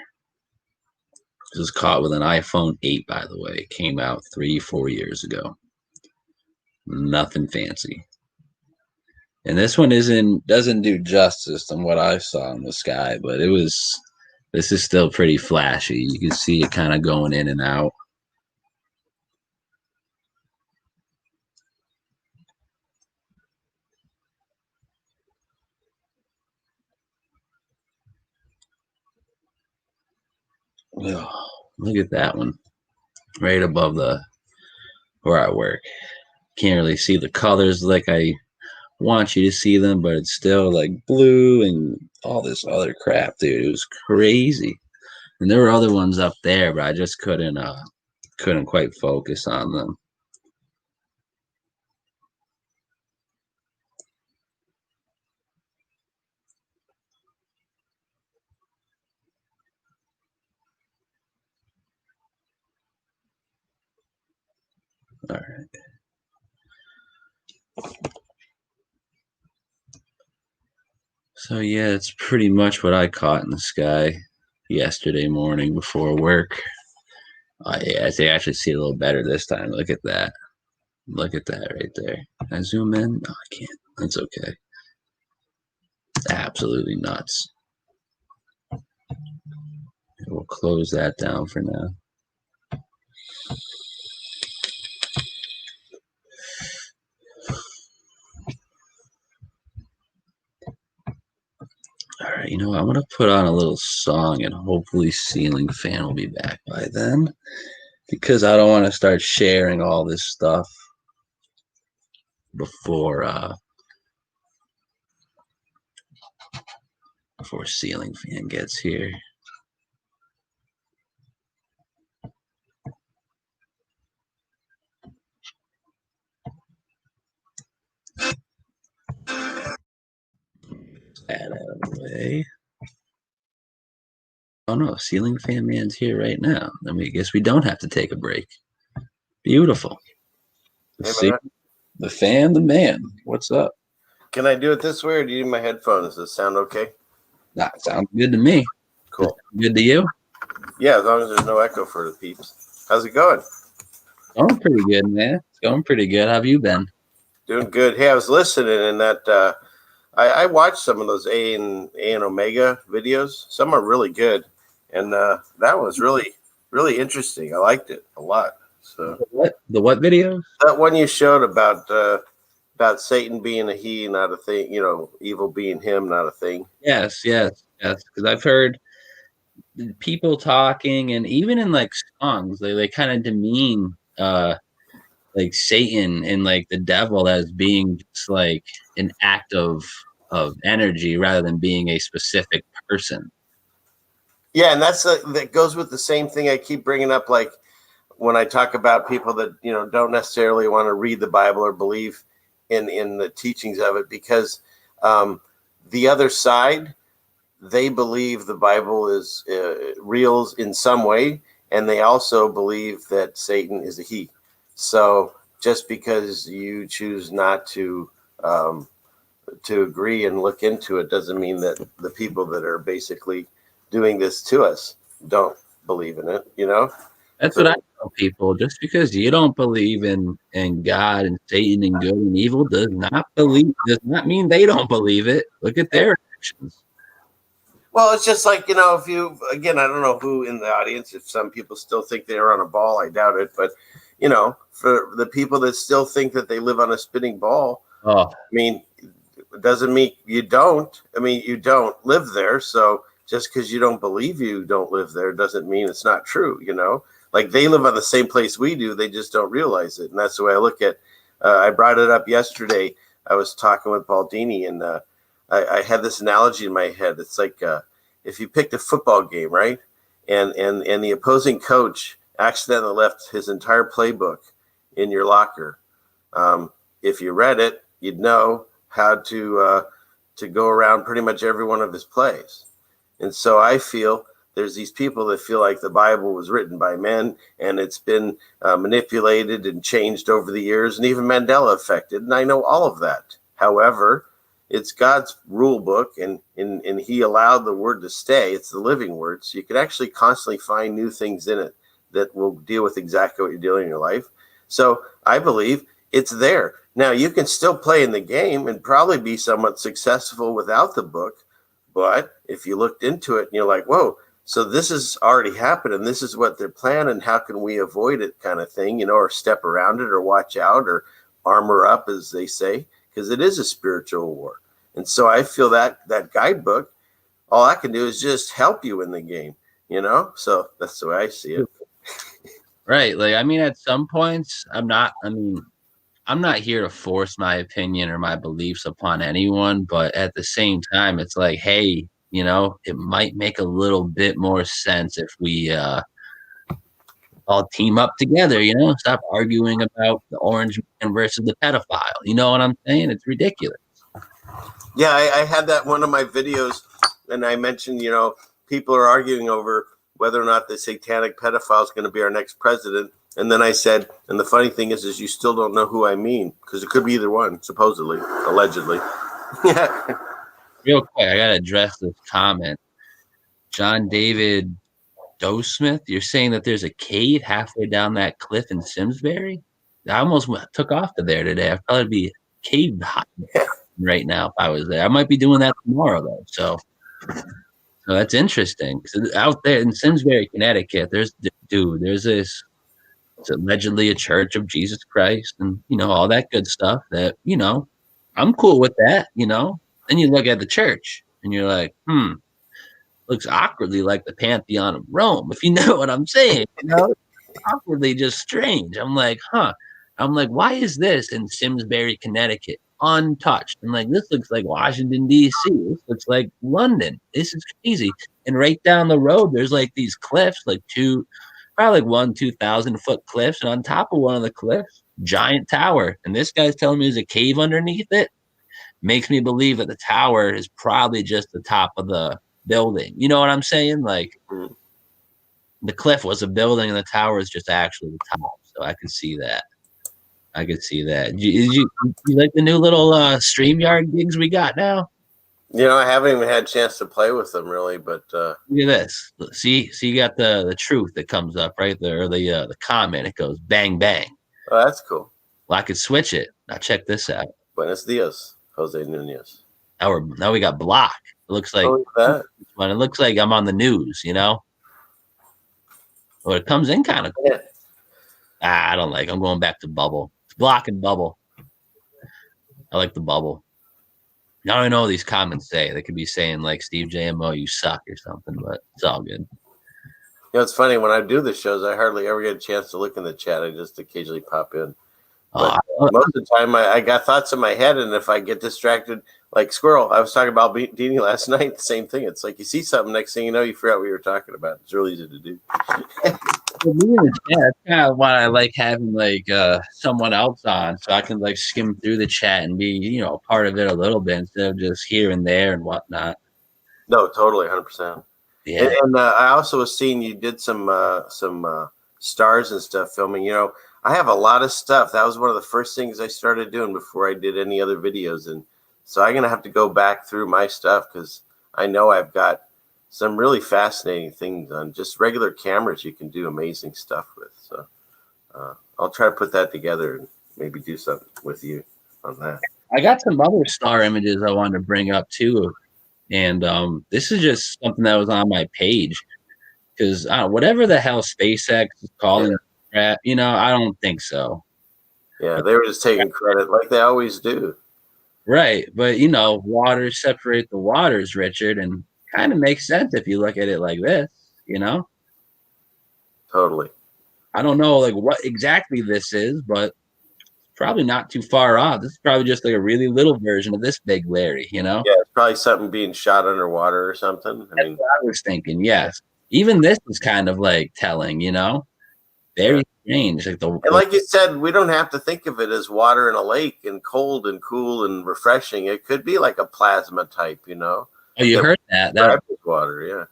This was caught with an iPhone 8, by the way. It came out 3-4 years ago. Nothing fancy. And this one doesn't do justice on what I saw in the sky, but this is still pretty flashy. You can see it kind of going in and out. Oh, look at that one. Right above where I work. Can't really see the colors like I want you to see them, but it's still like blue and all this other crap, dude. It was crazy. And there were other ones up there, but I just couldn't quite focus on them. All right. So yeah, it's pretty much what I caught in the sky yesterday morning before work. Yeah, I actually see a little better this time. Look at that. Look at that right there. Can I zoom in? No, I can't. That's okay. Absolutely nuts. We'll close that down for now. All right, you know what? I'm going to put on a little song and hopefully Ceiling Fan will be back by then, because I don't want to start sharing all this stuff before Ceiling Fan gets here. That out of the way. Oh no, Ceiling Fan Man's here right now. Then we guess we don't have to take a break. Beautiful. Hey, See, man. the fan, the man. What's up? Can I do it this way, or do you need my headphones? Does it sound okay? That sounds good to me. Cool. Good to you? Yeah, as long as there's no echo for the peeps. How's it going? Going pretty good, man. It's going pretty good. How have you been? Doing good. Hey, I was listening, and that I watched some of those A and Omega videos. Some are really good, and that was really interesting. I liked it a lot. So the what video? That one you showed about Satan being a he, not a thing. You know, evil being him, not a thing. Yes. Because I've heard people talking, and even in like songs, they kind of demean like Satan and like the devil as being just like an act of energy rather than being a specific person. Yeah, and that goes with the same thing I keep bringing up, like when I talk about people that, you know, don't necessarily want to read the Bible or believe in the teachings of it, because the other side, they believe the Bible is real in some way, and they also believe that Satan is a he. So just because you choose not to agree and look into it doesn't mean that the people that are basically doing this to us don't believe in it, you know? That's what I tell people. Just because you don't believe in God and Satan and good and evil does not mean they don't believe it. Look at their actions. Well, it's just like, you know, if you, again, I don't know who in the audience, if some people still think they're on a ball, I doubt it. But, you know, for the people that still think that they live on a spinning ball, I mean, it doesn't mean you don't. I mean, you don't live there. So just because you don't believe you don't live there doesn't mean it's not true, you know? Like they live on the same place we do. They just don't realize it. And that's the way I look at I brought it up yesterday. I was talking with Baldini, and I had this analogy in my head. It's like if you picked a football game, right? And the opposing coach accidentally left his entire playbook in your locker. If you read it, you'd know how to go around pretty much every one of his plays. And so I feel there's these people that feel like the Bible was written by men, and it's been manipulated and changed over the years, and even Mandela affected. And I know all of that. However, it's God's rule book, and he allowed the word to stay. It's the living word. So you can actually constantly find new things in it that will deal with exactly what you're dealing in your life. So I believe it's there. Now, you can still play in the game and probably be somewhat successful without the book. But if you looked into it and you're like, whoa, so this has already happened, and this is what they're planning, how can we avoid it, kind of thing, you know, or step around it or watch out or armor up, as they say, because it is a spiritual war. And so I feel that guidebook, all I can do is just help you in the game, you know? So that's the way I see it. Right. Like, I mean, at some points, I'm not here to force my opinion or my beliefs upon anyone, but at the same time, it's like, hey, you know, it might make a little bit more sense if we all team up together, you know, stop arguing about the orange man versus the pedophile. You know what I'm saying? It's ridiculous. Yeah, I had that one of my videos, and I mentioned, you know, people are arguing over whether or not the satanic pedophile is going to be our next president. And then I said, and the funny thing is you still don't know who I mean, because it could be either one, supposedly, allegedly. Yeah. Real quick, I got to address this comment. John David Doe-Smith, you're saying that there's a cave halfway down that cliff in Simsbury? I almost took off to there today. I'd probably be cave hopping right now if I was there. I might be doing that tomorrow, though. So So that's interesting. So out there in Simsbury, Connecticut, there's this. It's allegedly a Church of Jesus Christ, and all that good stuff. That I'm cool with that. Then you look at the church, and you're like, looks awkwardly like the Pantheon of Rome, if you know what I'm saying. Awkwardly just strange. I'm like, why is this in Simsbury, Connecticut, untouched? And like, this looks like Washington, D.C. This looks like London. This is crazy. And right down the road, there's like these cliffs, like probably like 2,000 foot cliffs. And on top of one of the cliffs, giant tower. And this guy's telling me there's a cave underneath it. Makes me believe that the tower is probably just the top of the building. You know what I'm saying? Like, the cliff was a building and the tower is just actually the top. So I could see that. You like the new little StreamYard gigs we got now? I haven't even had a chance to play with them really, but look at this. See, you got the truth that comes up right there, or the comment. It goes bang bang. Oh, that's cool. Well, I could switch it. Now check this out. Buenos dias, Jose Nunez. Now we got block. It looks like it looks like I'm on the news, Well, it comes in kind of cool. Yeah. I don't like. I'm going back to bubble. It's block and bubble. I like the bubble. I don't know what these comments say. They could be saying like Steve JMO, you suck or something, but it's all good. It's funny when I do the shows, I hardly ever get a chance to look in the chat. I just occasionally pop in. But most of the time, I got thoughts in my head, and if I get distracted, like Squirrel, I was talking about Deanie last night. The same thing. It's like you see something, next thing you know, you forgot what you were talking about. It's really easy to do. That's kind of why I like having like someone else on, so I can like skim through the chat and be a part of it a little bit instead of just here and there and whatnot. No, totally, 100%. Yeah. And I also was seeing you did some stars and stuff filming. I have a lot of stuff. That was one of the first things I started doing before I did any other videos, and so I'm gonna have to go back through my stuff because I know I've got some really fascinating things on just regular cameras you can do amazing stuff with. So I'll try to put that together and maybe do something with you on that. I got some other star images I wanted to bring up too. And this is just something that was on my page because whatever the hell SpaceX is calling it, I don't think so. Yeah, they were just taking credit like they always do. Right. But, waters separate the waters, Richard, and kind of makes sense if you look at it like this, Totally. I don't know like what exactly this is, but probably not too far off. This is probably just like a really little version of this big Larry, Yeah, it's probably something being shot underwater or something. That's what I was thinking, yes. Even this is kind of like telling, very strange. And like you said, we don't have to think of it as water in a lake and cold and cool and refreshing. It could be like a plasma type, Oh, you heard that? That water,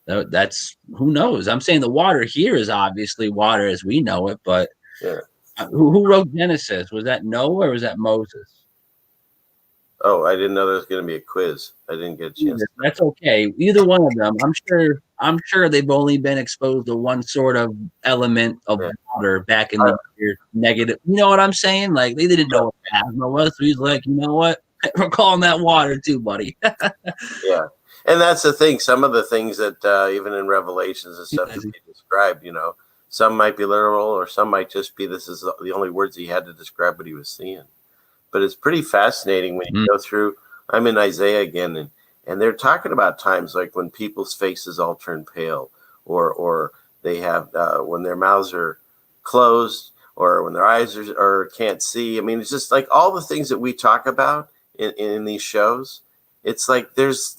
yeah. That's who knows. I'm saying the water here is obviously water as we know it, but who wrote Genesis? Was that Noah or was that Moses? Oh, I didn't know there was going to be a quiz. I didn't get a chance. That's okay. Either one of them. I'm sure they've only been exposed to one sort of element of water back in the year negative. You know what I'm saying? Like they didn't know what plasma was. So he's like, you know what? We're calling that water too, buddy. Yeah. And that's the thing. Some of the things that even in Revelations and stuff that he described, some might be literal or some might just be this is the only words he had to describe what he was seeing. But it's pretty fascinating when you go through. I'm in Isaiah again, and they're talking about times like when people's faces all turn pale, or they have when their mouths are closed, or when their eyes are can't see. I mean, it's just like all the things that we talk about in these shows. It's like there's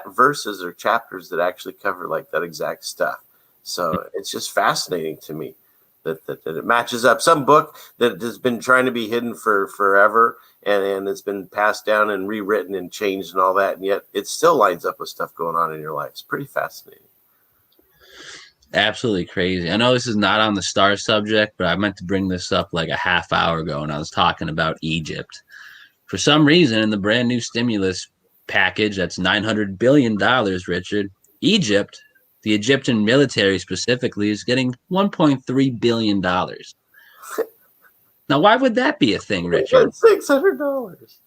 verses or chapters that actually cover like that exact stuff. So it's just fascinating to me. That it matches up. Some book that has been trying to be hidden for forever and it's been passed down and rewritten and changed and all that, and yet it still lines up with stuff going on in your life. It's pretty fascinating. Absolutely crazy. I know this is not on the star subject, but I meant to bring this up like a half hour ago, and I was talking about Egypt. For some reason, in the brand new stimulus package, that's $900 billion, Richard, Egypt, the Egyptian military specifically, is getting $1.3 billion. Now, why would that be a thing, Richard? $600.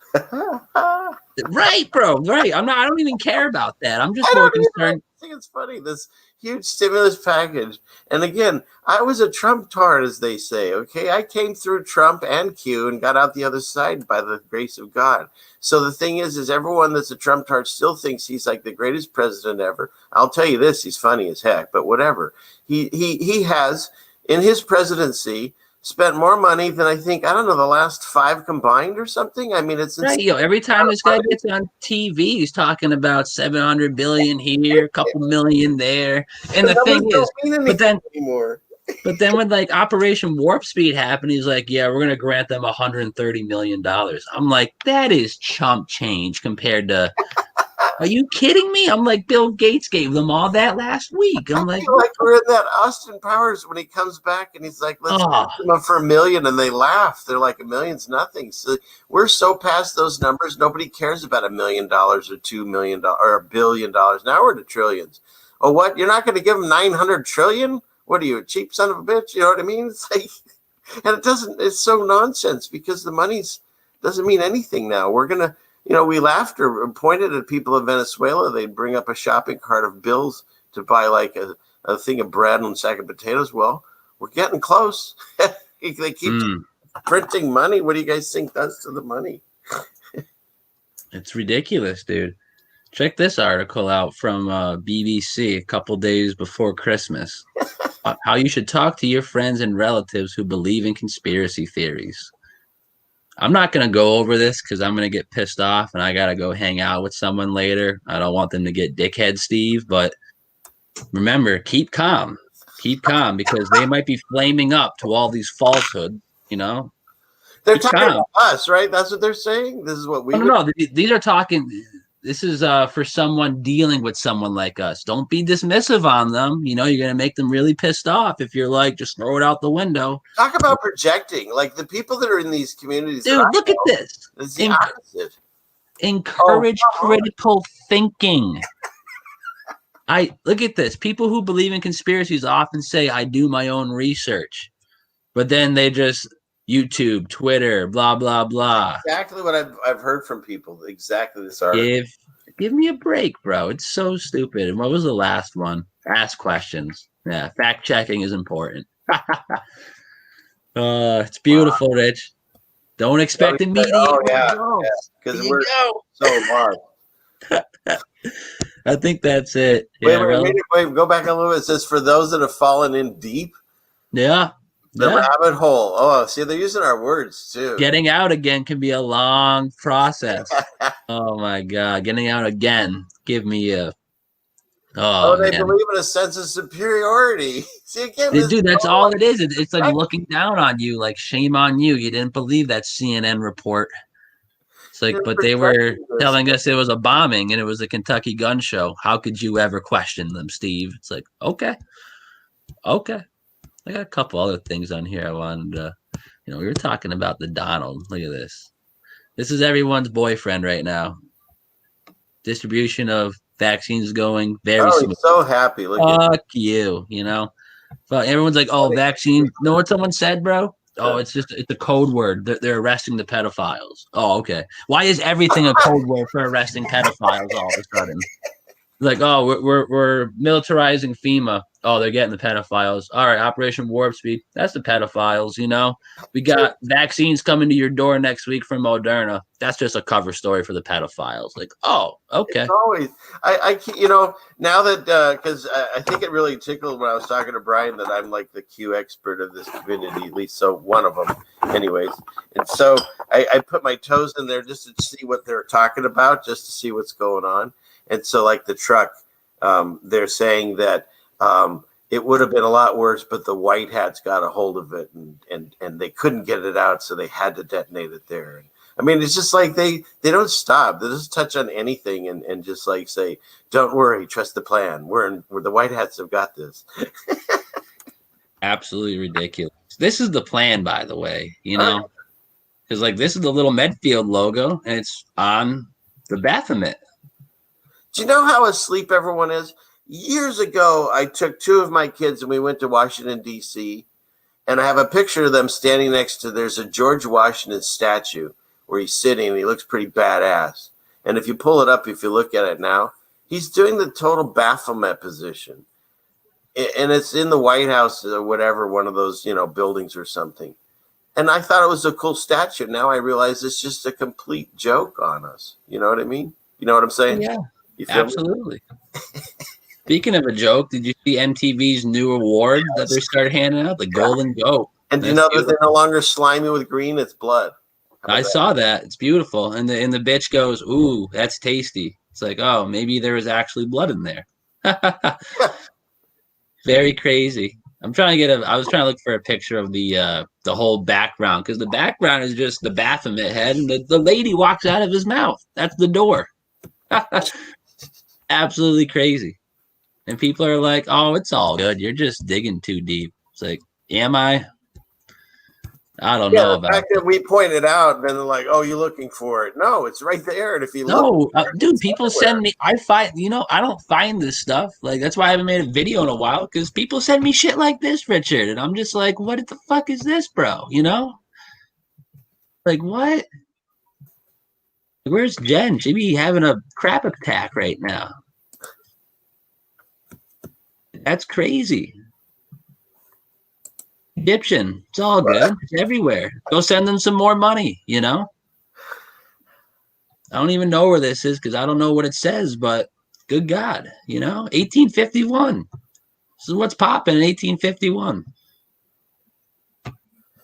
Right, bro. Right. I don't even care about that. I'm just I more don't either. concerned. I think it's funny, this huge stimulus package. And again, I was a Trump tard, as they say. Okay, I came through Trump and Q and got out the other side by the grace of God. So the thing is everyone that's a Trump tard still thinks he's like the greatest president ever. I'll tell you this, he's funny as heck, but whatever. He has, in his presidency, spent more money than I think, I don't know, the last 5 combined or something. I mean, it's Right, every time this guy gets on TV, he's talking about 700 billion here, a couple million there. And the thing is, but then when like Operation Warp Speed happened, he's like, yeah, we're gonna grant them $130 million. I'm like, that is chump change compared to. Are you kidding me? I'm like, Bill Gates gave them all that last week. I'm like, we're in that Austin Powers when he comes back and he's like, let's give them for $1 million, and they laugh. They're like, $1 million's nothing. So we're so past those numbers. Nobody cares about $1 million or $2 million or $1 billion. Now we're to trillions. Oh, what? You're not going to give them 900 trillion? What are you, a cheap son of a bitch? You know what I mean? It's like, and it's so nonsense because the money's doesn't mean anything now. We're going to, we laughed or pointed at people in Venezuela. They'd bring up a shopping cart of bills to buy like a thing of bread and a sack of potatoes. Well, we're getting close. They keep printing money. What do you guys think does to the money? It's ridiculous, dude. Check this article out from BBC a couple days before Christmas. How you should talk to your friends and relatives who believe in conspiracy theories. I'm not going to go over this because I'm going to get pissed off and I got to go hang out with someone later. I don't want them to get dickhead Steve, but remember, keep calm. Keep calm because they might be flaming up to all these falsehoods, They're talking about us, right? That's what they're saying? This is what we... No, these are talking... This is for someone dealing with someone like us. Don't be dismissive on them. You're going to make them really pissed off if you're like, just throw it out the window. Talk about projecting. Like the people that are in these communities. Dude, look at this. It's the opposite. Encourage critical thinking. Look at this. People who believe in conspiracies often say, I do my own research. But then they just... YouTube, Twitter, blah, blah, blah. Exactly what I've heard from people. Exactly this article. Give me a break, bro. It's so stupid. And what was the last one? Ask questions. Yeah, fact checking is important. It's beautiful, Rich. Don't expect immediate results. Because we're so hard. I think that's it. Wait, go back a little bit. It says, for those that have fallen in deep. Yeah. The rabbit hole. Oh, see, they're using our words too. Getting out again can be a long process. Oh my God. Getting out again. Give me a... they believe in a sense of superiority. See, again, dude, that's all it is. It's like looking down on you, like shame on you. You didn't believe that CNN report. It's like, but they were telling us it was a bombing and it was a Kentucky gun show. How could you ever question them, Steve? It's like, okay. I got a couple other things on here I wanted to, we were talking about the Donald. Look at this. This is everyone's boyfriend right now. Distribution of vaccines going very smooth. So happy. Fuck you, But everyone's like, oh, vaccine. Know what someone said, bro? Oh, it's a code word. They're arresting the pedophiles. Oh, okay. Why is everything a code word for arresting pedophiles all of a sudden? Like, oh, we're militarizing FEMA. Oh, they're getting the pedophiles. All right, Operation Warp Speed. That's the pedophiles, We got vaccines coming to your door next week from Moderna. That's just a cover story for the pedophiles. Like, oh, okay. It's always, now that, because I think it really tickled when I was talking to Brian that I'm like the Q expert of this community, at least so one of them anyways. And so I put my toes in there just to see what they're talking about, just to see what's going on. And so like the truck, they're saying that, it would have been a lot worse, but the white hats got a hold of it and they couldn't get it out. So they had to detonate it there. And, I mean, it's just like they don't stop. They just touch on anything and just like say, don't worry, trust the plan. We're the white hats have got this. Absolutely ridiculous. This is the plan, by the way, because like this is the little Medfield logo and it's on the Baphomet. Do you know how asleep everyone is? Years ago, I took 2 of my kids and we went to Washington, D.C. And I have a picture of them standing next to, there's a George Washington statue where he's sitting and he looks pretty badass. And if you pull it up, if you look at it now, he's doing the total Baphomet position. And it's in the White House or whatever, one of those, buildings or something. And I thought it was a cool statue. Now I realize it's just a complete joke on us. You know what I mean? You know what I'm saying? Yeah, You feel me? absolutely. Speaking of a joke, did you see MTV's new award that they started handing out? The Golden Goat. And do you know that they're no longer slimy with green? It's blood. I saw that. It's beautiful. And the bitch goes, "Ooh, that's tasty." It's like, oh, maybe there was actually blood in there. Very crazy. I was trying to look for a picture of the whole background, because the background is just the Baphomet head, and the lady walks out of his mouth. That's the door. Absolutely crazy. And people are like, "Oh, it's all good. You're just digging too deep." It's like, am I? I don't know about the fact that we pointed out, and then they're like, "Oh, you're looking for it." No, it's right there. And if you look, dude, people send me. I don't find this stuff. Like, that's why I haven't made a video in a while, because people send me shit like this, Richard, and I'm just like, "What the fuck is this, bro?" Like, what? Where's Jen? She be having a crap attack right now. That's crazy. Egyptian, it's all good. It's everywhere. Go send them some more money, I don't even know where this is, because I don't know what it says, but good God, 1851. This is what's popping in 1851.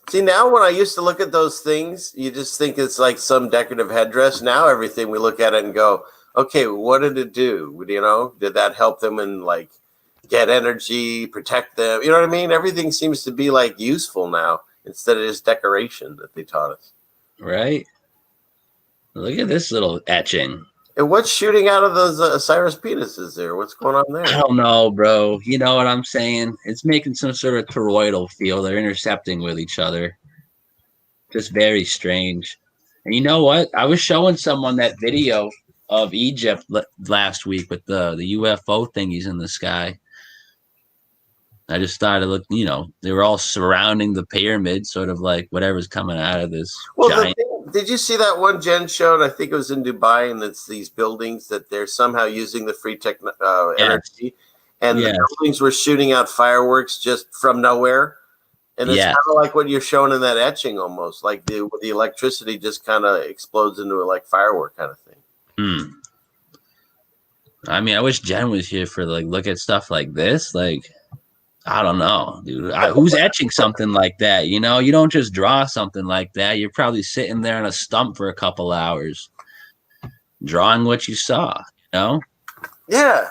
See, now when I used to look at those things, you just think it's like some decorative headdress. Now everything, we look at it and go, okay, what did it do? Did that help them in, like, get energy, protect them? You know what I mean? Everything seems to be like useful now instead of just decoration that they taught us. Right. Look at this little etching. And what's shooting out of those Osiris penises there? What's going on there? I don't know, bro. You know what I'm saying? It's making some sort of toroidal field. They're intercepting with each other. Just very strange. And you know what? I was showing someone that video of Egypt last week with the UFO thingies in the sky. I just thought it looked, they were all surrounding the pyramid, sort of like whatever's coming out of this giant. Did you see that one Jen showed? I think it was in Dubai, and it's these buildings that they're somehow using the free energy, and the buildings were shooting out fireworks just from nowhere. And it's kind of like what you're showing in that etching, almost like the electricity just kind of explodes into a like firework kind of thing. I mean, I wish Jen was here for look at stuff like this, like. I don't know, dude. Who's etching something like that? You don't just draw something like that. You're probably sitting there on a stump for a couple hours, drawing what you saw. Yeah,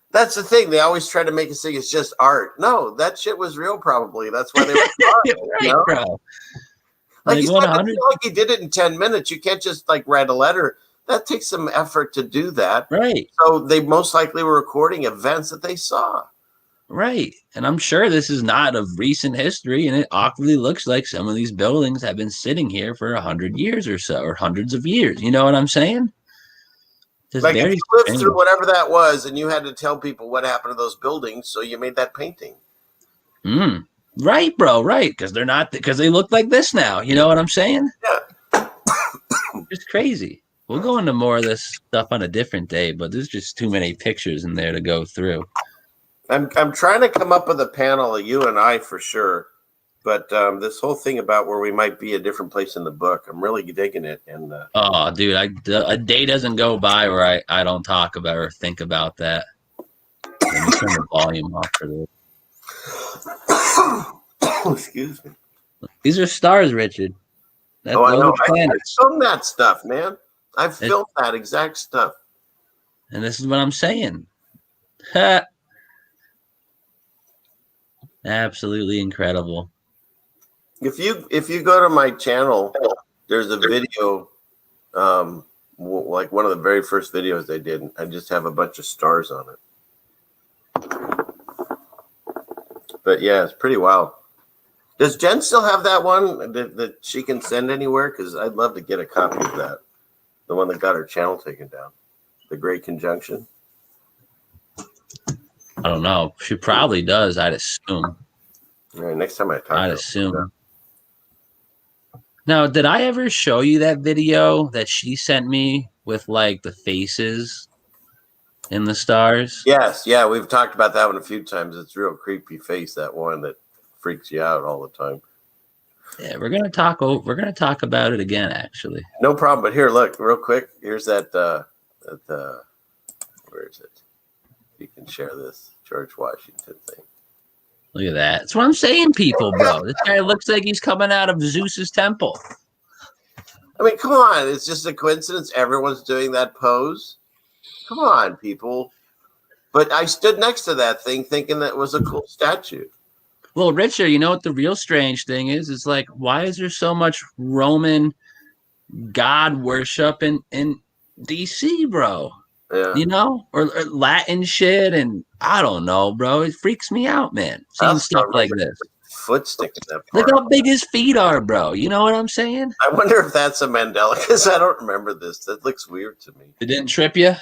that's the thing. They always try to make us think it's just art. No, that shit was real. Probably that's why they were right, bro. Like it's not like you did it in 10 minutes. You can't just write a letter. That takes some effort to do that. Right. So they most likely were recording events that they saw. Right. And I'm sure this is not of recent history, and it awkwardly looks like some of these buildings have been sitting here for 100 years or so, or hundreds of years. You know what I'm saying? Just like if you lived through whatever that was, and you had to tell people what happened to those buildings, so you made that painting. Right, bro. Right. Because they look like this now. You know what I'm saying? Yeah. It's crazy. We'll go into more of this stuff on a different day, but there's just too many pictures in there to go through. I'm trying to come up with a panel of you and I for sure, but this whole thing about where we might be a different place in the book, I'm really digging it. And oh, dude, a day doesn't go by where I don't talk about or think about that. Let me turn the volume off for this. Excuse me. These are stars, Richard. I know. I filmed that stuff, man. I filmed that exact stuff. And this is what I'm saying. Absolutely incredible. If you go to my channel, there's a video, like one of the very first videos they did. I just have a bunch of stars on it. But yeah, it's pretty wild. Does Jen still have that one that she can send anywhere? Because I'd love to get a copy of that. The one that got her channel taken down. The Great Conjunction. I don't know. She probably does, I'd assume. All right, next time I talk I'd assume. Now, did I ever show you that video that she sent me with like the faces in the stars? Yes, yeah, we've talked about that one a few times. It's real creepy face, that one that freaks you out all the time. Yeah, we're gonna talk. We're gonna talk about it again, actually. No problem. But here, look, real quick. Here's that. Where is it? You can share this George Washington thing. Look at that. That's what I'm saying, people, bro. This guy looks like he's coming out of Zeus's temple. I mean, come on. It's just a coincidence. Everyone's doing that pose. Come on, people. But I stood next to that thing thinking that was a cool statue. Well, Richard, you know what the real strange thing is? It's like, why is there so much Roman god worship in DC, bro? Yeah. You know, or Latin shit, and I don't know, bro. It freaks me out, man. Seeing stuff like this. Foot sticking that Look far. how big his feet are, bro. You know what I'm saying? I wonder if that's a Mandela, because I don't remember this. That looks weird to me. It didn't trip you?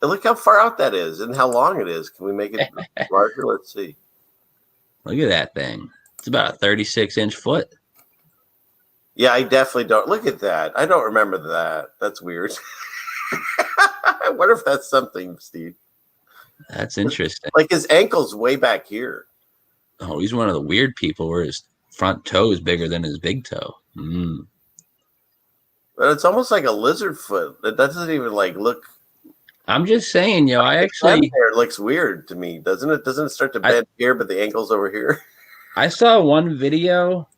And look how far out that is and how long it is. Can we make it larger? Let's see. Look at that thing. It's about a 36-inch foot. Yeah, I definitely don't. Look at that. I don't remember that. That's weird. I wonder if that's something, Steve. That's interesting. Like his ankle's way back here. Oh, he's one of the weird people where his front toe is bigger than his big toe. Mm. But it's almost like a lizard foot. That doesn't even like look. I'm just saying, yo, I actually there it looks weird to me, doesn't it? Doesn't it start to bend here, but the ankle's over here? I saw one video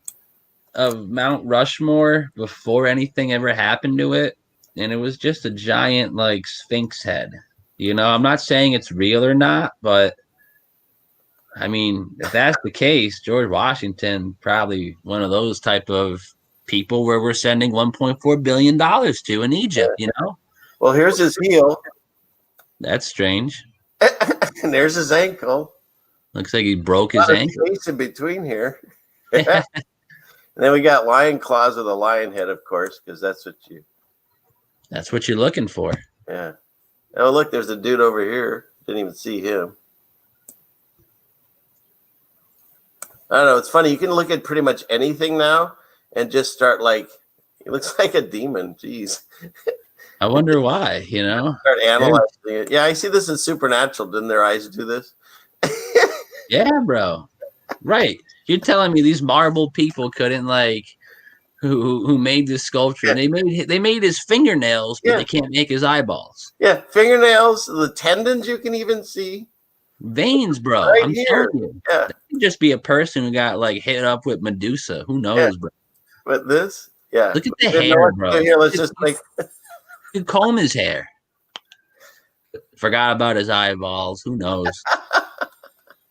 of Mount Rushmore before anything ever happened to it, and it was just a giant like Sphinx head. You know, I'm not saying it's real or not, but I mean, if that's the case, George Washington probably one of those type of people where we're sending $1.4 billion to in Egypt. You know. Well, here's his heel. That's strange. And there's his ankle. Looks like he broke his ankle. Space in between here. And then we got lion claws with a lion head, of course, because that's what you're looking for. Yeah. Oh, look, there's a dude over here. Didn't even see him. I don't know. It's funny. You can look at pretty much anything now and just start like, he looks like a demon. Jeez. I wonder why, you know? Start analyzing it. Yeah, I see this in Supernatural. Didn't their eyes do this? Yeah, bro. Right. You're telling me these marble people couldn't like who made this sculpture? They made his fingernails, but they can't make his eyeballs. Yeah, fingernails, the tendons you can even see. Veins, bro. Right I'm here. telling you. Yeah. That could just be a person who got like hit up with Medusa. Who knows, bro? But this, yeah. Look at the hair, bro. Here, let's just like you could comb his hair. Forgot about his eyeballs. Who knows?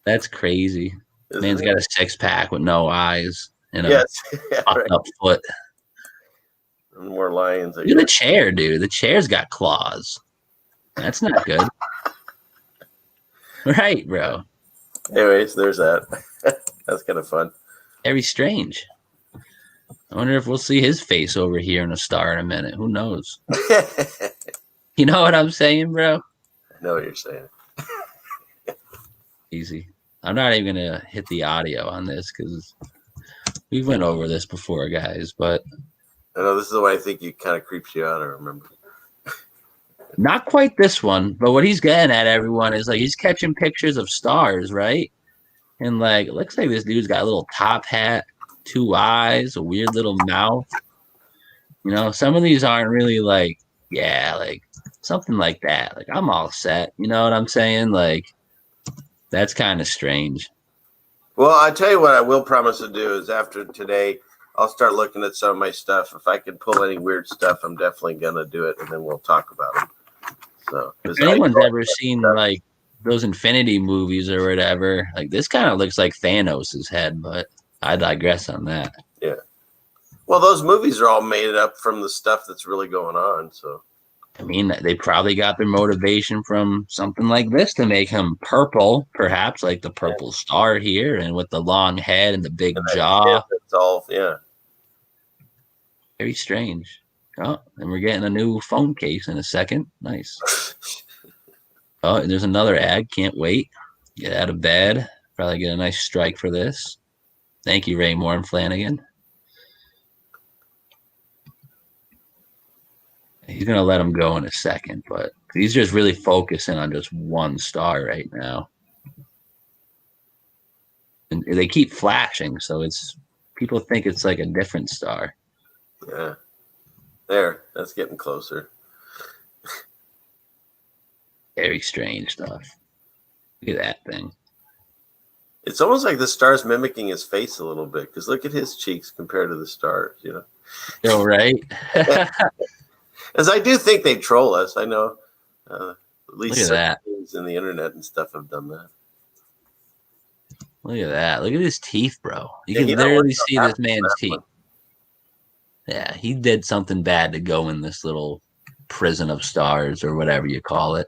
That's crazy. Man's got a 6-pack with no eyes and a fucked up foot. And more lions. Look at the chair, dude. The chair's got claws. That's not good. Right, bro. Anyways, there's that. That's kind of fun. Very strange. I wonder if we'll see his face over here in a star in a minute. Who knows? You know what I'm saying, bro? I know what you're saying. Easy. I'm not even going to hit the audio on this because we went over this before, guys, but I know this is the one I think you kind of creeps you out, I remember. Not quite this one, but what he's getting at, everyone, is like he's catching pictures of stars, right? And like it looks like this dude's got a little top hat, 2 eyes, a weird little mouth. You know, some of these aren't really like, yeah, like something like that. Like I'm all set. You know what I'm saying? Like that's kind of strange. Well, I tell you what I will promise to do is after today, I'll start looking at some of my stuff. If I can pull any weird stuff, I'm definitely going to do it, and then we'll talk about it. So, if anyone's ever seen like those Infinity movies or whatever, like this kind of looks like Thanos' head, but I digress on that. Yeah. Well, those movies are all made up from the stuff that's really going on. So, I mean, they probably got their motivation from something like this to make him purple, perhaps like the purple star here, and with the long head and the big jaw. It's all, yeah. Very strange. Oh, and we're getting a new phone case in a second. Nice. Oh, and there's another ad. Can't wait. Get out of bed. Probably get a nice strike for this. Thank you, Ray Moore and Flanagan. He's gonna let him go in a second, but he's just really focusing on just one star right now. And they keep flashing, so it's people think it's like a different star. Yeah. There, that's getting closer. Very strange stuff. Look at that thing. It's almost like the star's mimicking his face a little bit, because look at his cheeks compared to the stars, you know. Oh, right. As I do think they troll us. I know at least Look at certain that. things in the internet and stuff have done that. Look at that. Look at his teeth, bro. You Yeah, can you know literally what's see up this man's that teeth. one? Yeah, he did something bad to go in this little prison of stars or whatever you call it.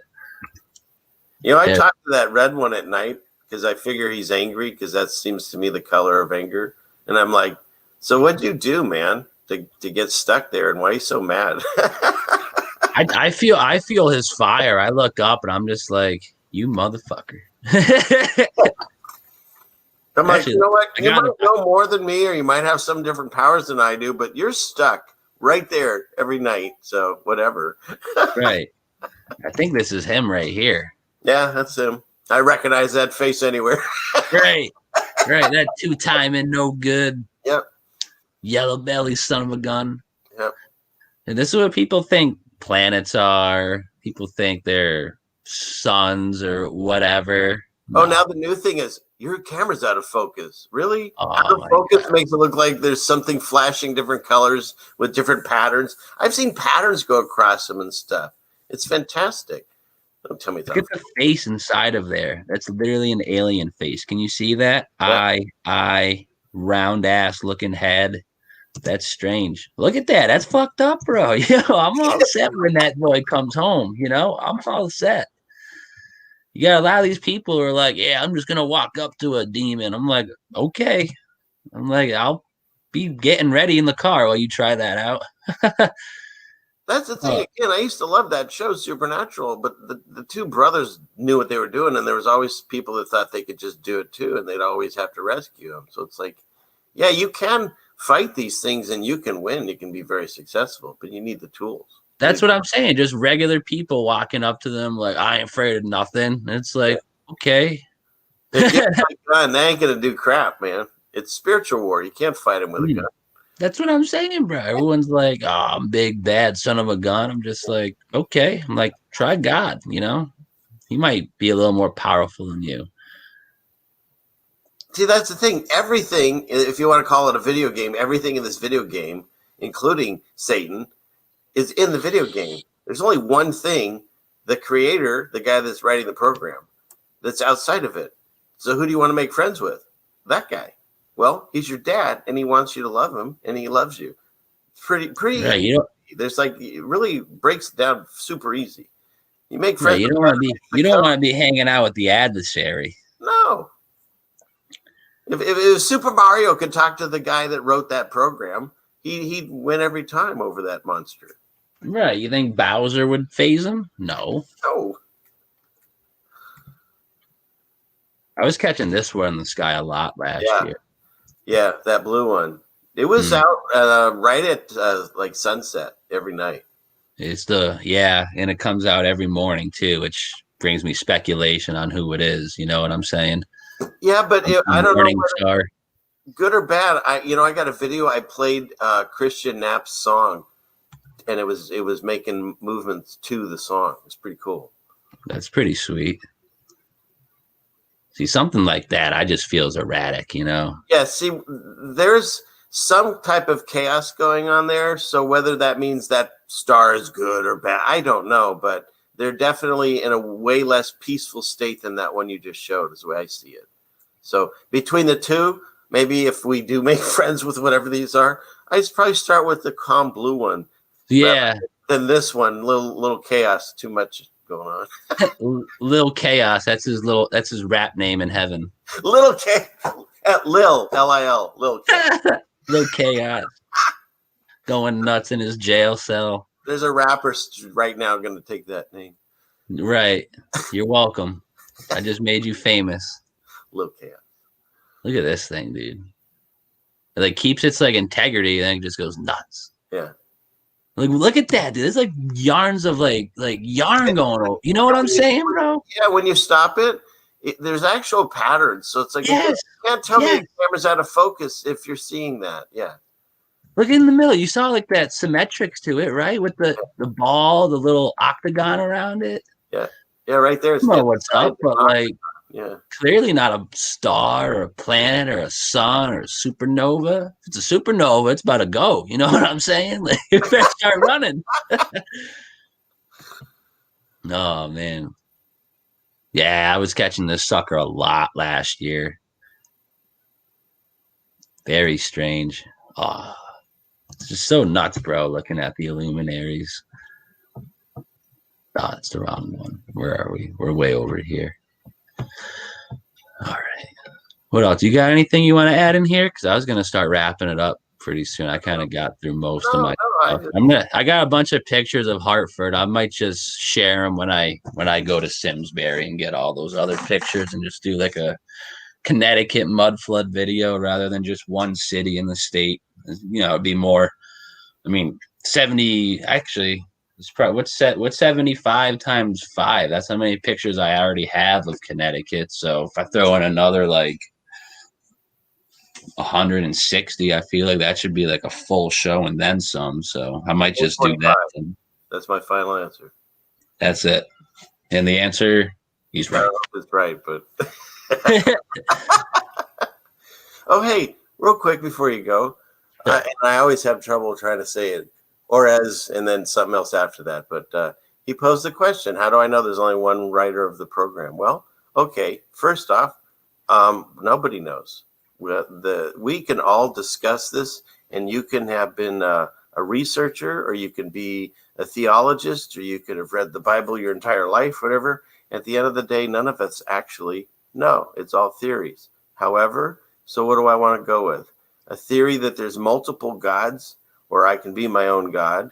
You know, I Yeah. talk to that red one at night because I figure he's angry, because that seems to me the color of anger. And I'm like, so what'd you do, man, to get stuck there, and why are you so mad? I feel his fire. I look up and I'm just like, you motherfucker. I'm like, Actually, you know what? I You got might it. know more than me, or you might have some different powers than I do, but you're stuck right there every night. So whatever. Right. I think this is him right here. Yeah, that's him. I recognize that face anywhere. Right. Right. That 2-time and no good. Yep. Yellow belly son of a gun. Yep. And this is what people think planets are. People think they're suns or whatever. Oh, No. now the new thing is your camera's out of focus. Really? Oh, Out of my focus God. makes it look like there's something flashing different colors with different patterns. I've seen patterns go across them and stuff. It's fantastic. Don't tell me Look at that. the face inside of there. That's literally an alien face. Can you see that? Yeah. Eye, round ass looking head. That's strange. Look at that. That's fucked up, bro. Yo, I'm all set when that boy comes home. You know, I'm all set. You got a lot of these people who are like, yeah, I'm just gonna walk up to a demon. I'm like, okay. I'm like, I'll be getting ready in the car while you try that out. That's the thing. Again, I used to love that show, Supernatural, but the two brothers knew what they were doing, and there was always people that thought they could just do it too, and they'd always have to rescue them. So it's like, yeah, you can fight these things and you can win. You can be very successful, but you need the tools. That's what I'm saying. Just regular people walking up to them like, I ain't afraid of nothing. And it's like, okay. If you get a gun, they ain't gonna do crap, man. It's spiritual war. You can't fight them with a gun. That's what I'm saying, bro. Everyone's like, oh, I'm big, bad son of a gun. I'm just like, okay. I'm like, try God, you know? He might be a little more powerful than you. See, that's the thing. Everything, if you want to call it a video game, everything in this video game, including Satan, is in the video game. There's only one thing, the creator, the guy that's writing the program, that's outside of it. So who do you want to make friends with? That guy. Well, he's your dad, and he wants you to love him, and he loves you. It's pretty Right, you don't, There's like, it really breaks it down super easy. You make right, friends. you don't want to be hanging out with the adversary. No. If Super Mario could talk to the guy that wrote that program, he'd win every time over that monster. Right. You think Bowser would phase him? No. No. I was catching this one in the sky a lot last year. Yeah, that blue one. It was out right at like sunset every night. It's and it comes out every morning too, which brings me speculation on who it is. You know what I'm saying? Yeah, but I don't know Morning whether star. good or bad. I got a video. I played Christian Knapp's song, and it was making movements to the song. It's pretty cool. That's pretty sweet. See, something like that, I just feel is erratic, you know? Yeah, see, there's some type of chaos going on there. So whether that means that star is good or bad, I don't know. But they're definitely in a way less peaceful state than that one you just showed, is the way I see it. So between the two, maybe if we do make friends with whatever these are, I'd probably start with the calm blue one. Yeah. Then this one, little chaos, too much going on. Lil Chaos, that's his rap name in heaven. Lil L-I-L, Lil Chaos. Lil Chaos. Going nuts in his jail cell. There's a rapper right now going to take that name. Right. You're welcome. I just made you famous. Lil Chaos. Look at this thing, dude. It like keeps its like integrity and then it just goes nuts. Yeah. Like, look at that, dude. There's like yarns of like yarn going on. You know what I'm saying, bro? Yeah, when you stop it, there's actual patterns. So it's like Yes. you can't tell me Yes. the camera's out of focus if you're seeing that. Yeah. Look in the middle. You saw like that symmetrics to it, right? With the ball, the little octagon around it. Yeah. Yeah, right there. I don't know what's up, but like yeah. clearly not a star or a planet or a sun or a supernova. If it's a supernova, it's about to go. You know what I'm saying? Like, you better start running. Oh, man. Yeah, I was catching this sucker a lot last year. Very strange. Oh, it's just so nuts, bro, looking at the luminaries. Oh, it's the wrong one. Where are we? We're way over here. All right. What else? You got anything you want to add in here? Because I was going to start wrapping it up pretty soon. I kind of got through most of my stuff. I got a bunch of pictures of Hartford. I might just share them when I go to Simsbury and get all those other pictures and just do like a Connecticut mud flood video rather than just one city in the state. You know, it'd be more. I mean, 70 actually. It's probably what's 75 times 5? That's how many pictures I already have of Connecticut. So if I throw in another like 160, I feel like that should be like a full show and then some. So I might just do that. That's my final answer. That's it. And the answer, he's right. I don't know if it's right, but oh, hey, real quick before you go, and I always have trouble trying to say it, and then something else after that. But he posed the question, how do I know there's only one writer of the program? Well, okay, first off, nobody knows. We can all discuss this, and you can have been a researcher, or you can be a theologist, or you could have read the Bible your entire life, whatever. At the end of the day, none of us actually know. It's all theories. However, so what do I want to go with? A theory that there's multiple gods, or I can be my own God.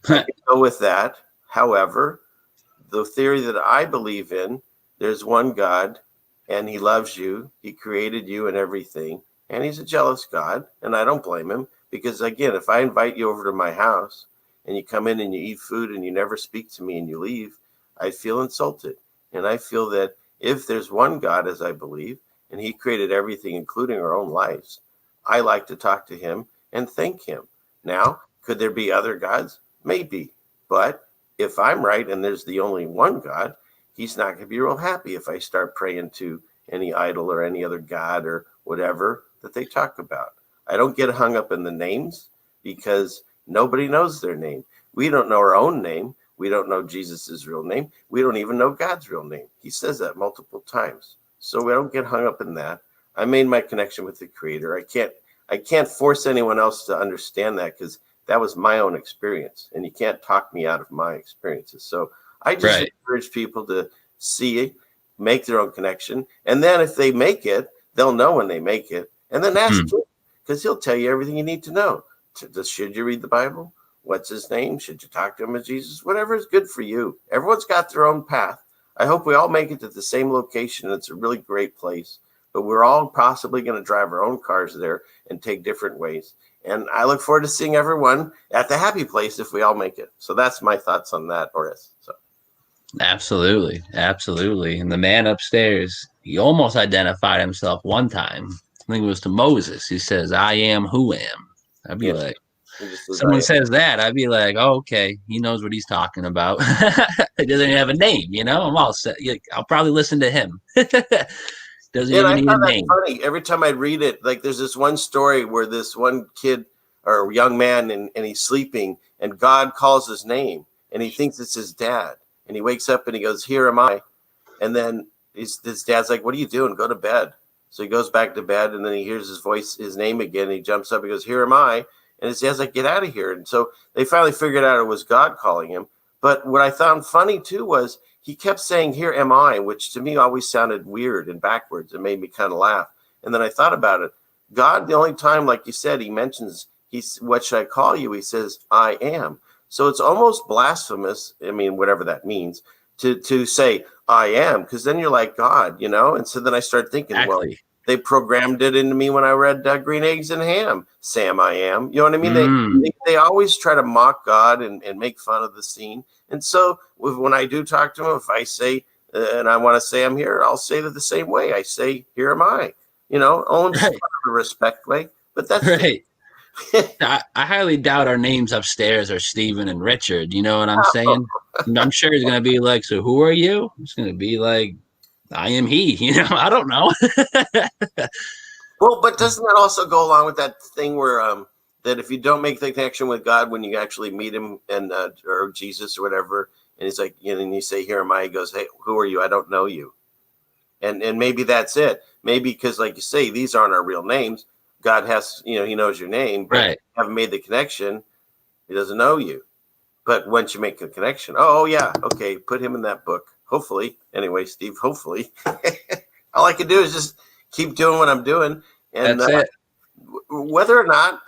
I can go with that. However, the theory that I believe in, there's one God, and he loves you. He created you and everything, and he's a jealous God, and I don't blame him, because again, if I invite you over to my house and you come in and you eat food and you never speak to me and you leave, I feel insulted. And I feel that if there's one God, as I believe, and he created everything, including our own lives, I like to talk to him and thank him. Now, could there be other gods? Maybe. But if I'm right and there's the only one God, he's not going to be real happy if I start praying to any idol or any other god or whatever that they talk about. I don't get hung up in the names because nobody knows their name. We don't know our own name. We don't know Jesus's real name. We don't even know God's real name. He says that multiple times. So we don't get hung up in that. I made my connection with the Creator. I can't force anyone else to understand that, because that was my own experience, and you can't talk me out of my experiences. So I just encourage people to see, make their own connection. And then if they make it, they'll know when they make it. And then ask him, because he'll tell you everything you need to know. Should you read the Bible? What's his name? Should you talk to him as Jesus? Whatever is good for you. Everyone's got their own path. I hope we all make it to the same location. It's a really great place. But we're all possibly going to drive our own cars there and take different ways. And I look forward to seeing everyone at the happy place if we all make it. So that's my thoughts on that, Horace. So. Absolutely. Absolutely. And the man upstairs, he almost identified himself one time. I think it was to Moses. He says, I am who am. I'd be like, someone says that, I'd be like, oh, okay, he knows what he's talking about. He doesn't even have a name, you know? I'm all set. I'll probably listen to him. Doesn't even need a name. Funny. Every time I read it, like there's this one story where this one kid or young man and he's sleeping and God calls his name and he thinks it's his dad. And he wakes up and he goes, here am I. And then his dad's like, what are you doing? Go to bed. So he goes back to bed and then he hears his name again. And he jumps up and goes, here am I. And his dad's like, get out of here. And so they finally figured out it was God calling him. But what I found funny too was he kept saying, here am I, which to me always sounded weird and backwards. It made me kind of laugh. And then I thought about it. God, the only time, like you said, he mentions, what should I call you? He says, I am. So it's almost blasphemous. I mean, whatever that means, to say I am, because then you're like God, you know? And so then I start thinking, well, They programmed it into me when I read Green Eggs and Ham. Sam, I am. You know what I mean? They always try to mock God and make fun of the scene. And so when I do talk to him, if I say, and I want to say I'm here, I'll say it the same way. I say, here am I. You know, only in a respect way. But that's right. I highly doubt our names upstairs are Stephen and Richard. You know what I'm saying? I'm sure he's going to be like, so who are you? It's going to be like, I am he. You know, I don't know. Well, but doesn't that also go along with that thing where that if you don't make the connection with God when you actually meet him and or Jesus or whatever, and he's like, you know, and you say, here am I, he goes, hey, who are you? I don't know you. And maybe that's it. Maybe because, like you say, these aren't our real names. God has, you know, he knows your name, but right. You haven't made the connection. He doesn't know you. But once you make the connection, oh yeah, okay, put him in that book. Hopefully. Anyway, Steve, hopefully. All I can do is just keep doing what I'm doing. And that's it. Whether or not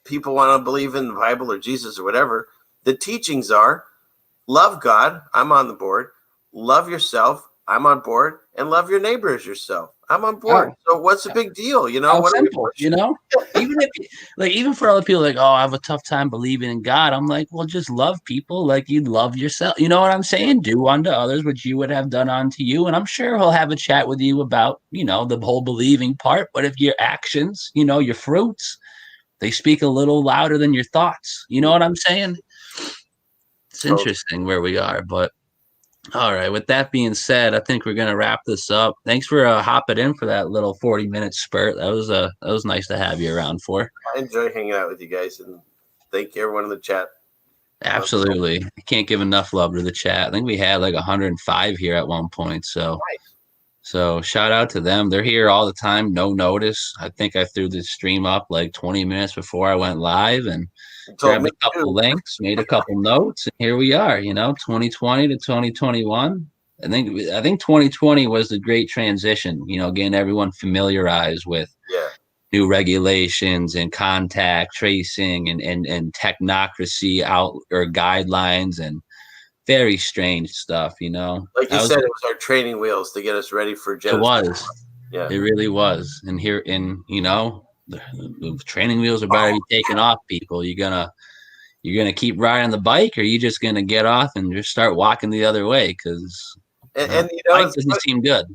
people want to believe in the Bible or Jesus or whatever, the teachings are love God, I'm on the board. Love yourself, I'm on board. And love your neighbor as yourself. I'm on board. Oh. So what's the big deal? You know, what simple, you know, even for other people, like, oh, I have a tough time believing in God. I'm like, well, just love people like you'd love yourself. You know what I'm saying? Do unto others what you would have done unto you. And I'm sure he'll have a chat with you about, you know, the whole believing part. But if your actions, you know, your fruits, they speak a little louder than your thoughts. You know what I'm saying? It's interesting where we are, but. All right. With that being said, I think we're gonna wrap this up. Thanks for hopping in for that little 40-minute spurt. That was nice to have you around for. I enjoy hanging out with you guys, and thank you everyone in the chat. Absolutely, I can't give enough love to the chat. I think we had like 105 here at one point. So, So shout out to them. They're here all the time. No notice. I think I threw the stream up like 20 minutes before I went live and. Grabbed a couple links, made a couple notes, and here we are, you know, 2020 to 2021. I think 2020 was the great transition, you know, getting everyone familiarized with new regulations and contact tracing and technocracy out or guidelines and very strange stuff, you know. Like you said, it was our training wheels to get us ready for genocide. It was. Yeah. It really was. And here in, you know, the training wheels are about to be taken off, people. You're gonna keep riding the bike, or you just gonna get off and just start walking the other way because you know, bike doesn't seem good.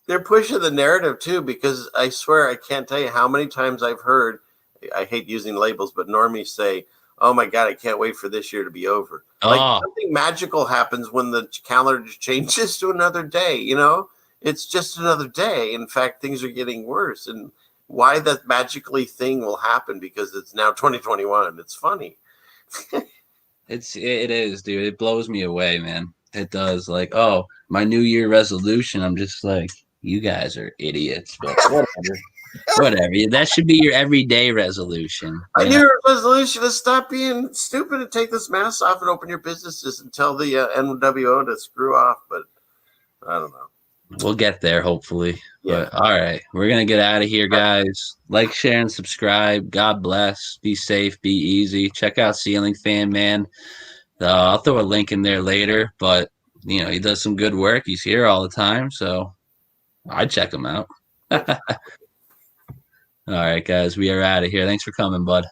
They're pushing the narrative too, because I swear I can't tell you how many times I've heard. I hate using labels, but normies say, "Oh my God, I can't wait for this year to be over." Like something magical happens when the calendar changes to another day. You know, it's just another day. In fact, things are getting worse, and why that magically thing will happen because it's now 2021. It's funny. It is, dude. It blows me away, man. It does. Like, oh, my New Year resolution. I'm just like, you guys are idiots, but whatever. That should be your everyday resolution. My New Year resolution is stop being stupid and take this mask off and open your businesses and tell the NWO to screw off. But I don't know. We'll get there, hopefully. Yeah. But, all right. We're going to get out of here, guys. Like, share, and subscribe. God bless. Be safe. Be easy. Check out Ceiling Fan Man. I'll throw a link in there later. But, you know, he does some good work. He's here all the time. So I'd check him out. All right, guys. We are out of here. Thanks for coming, bud.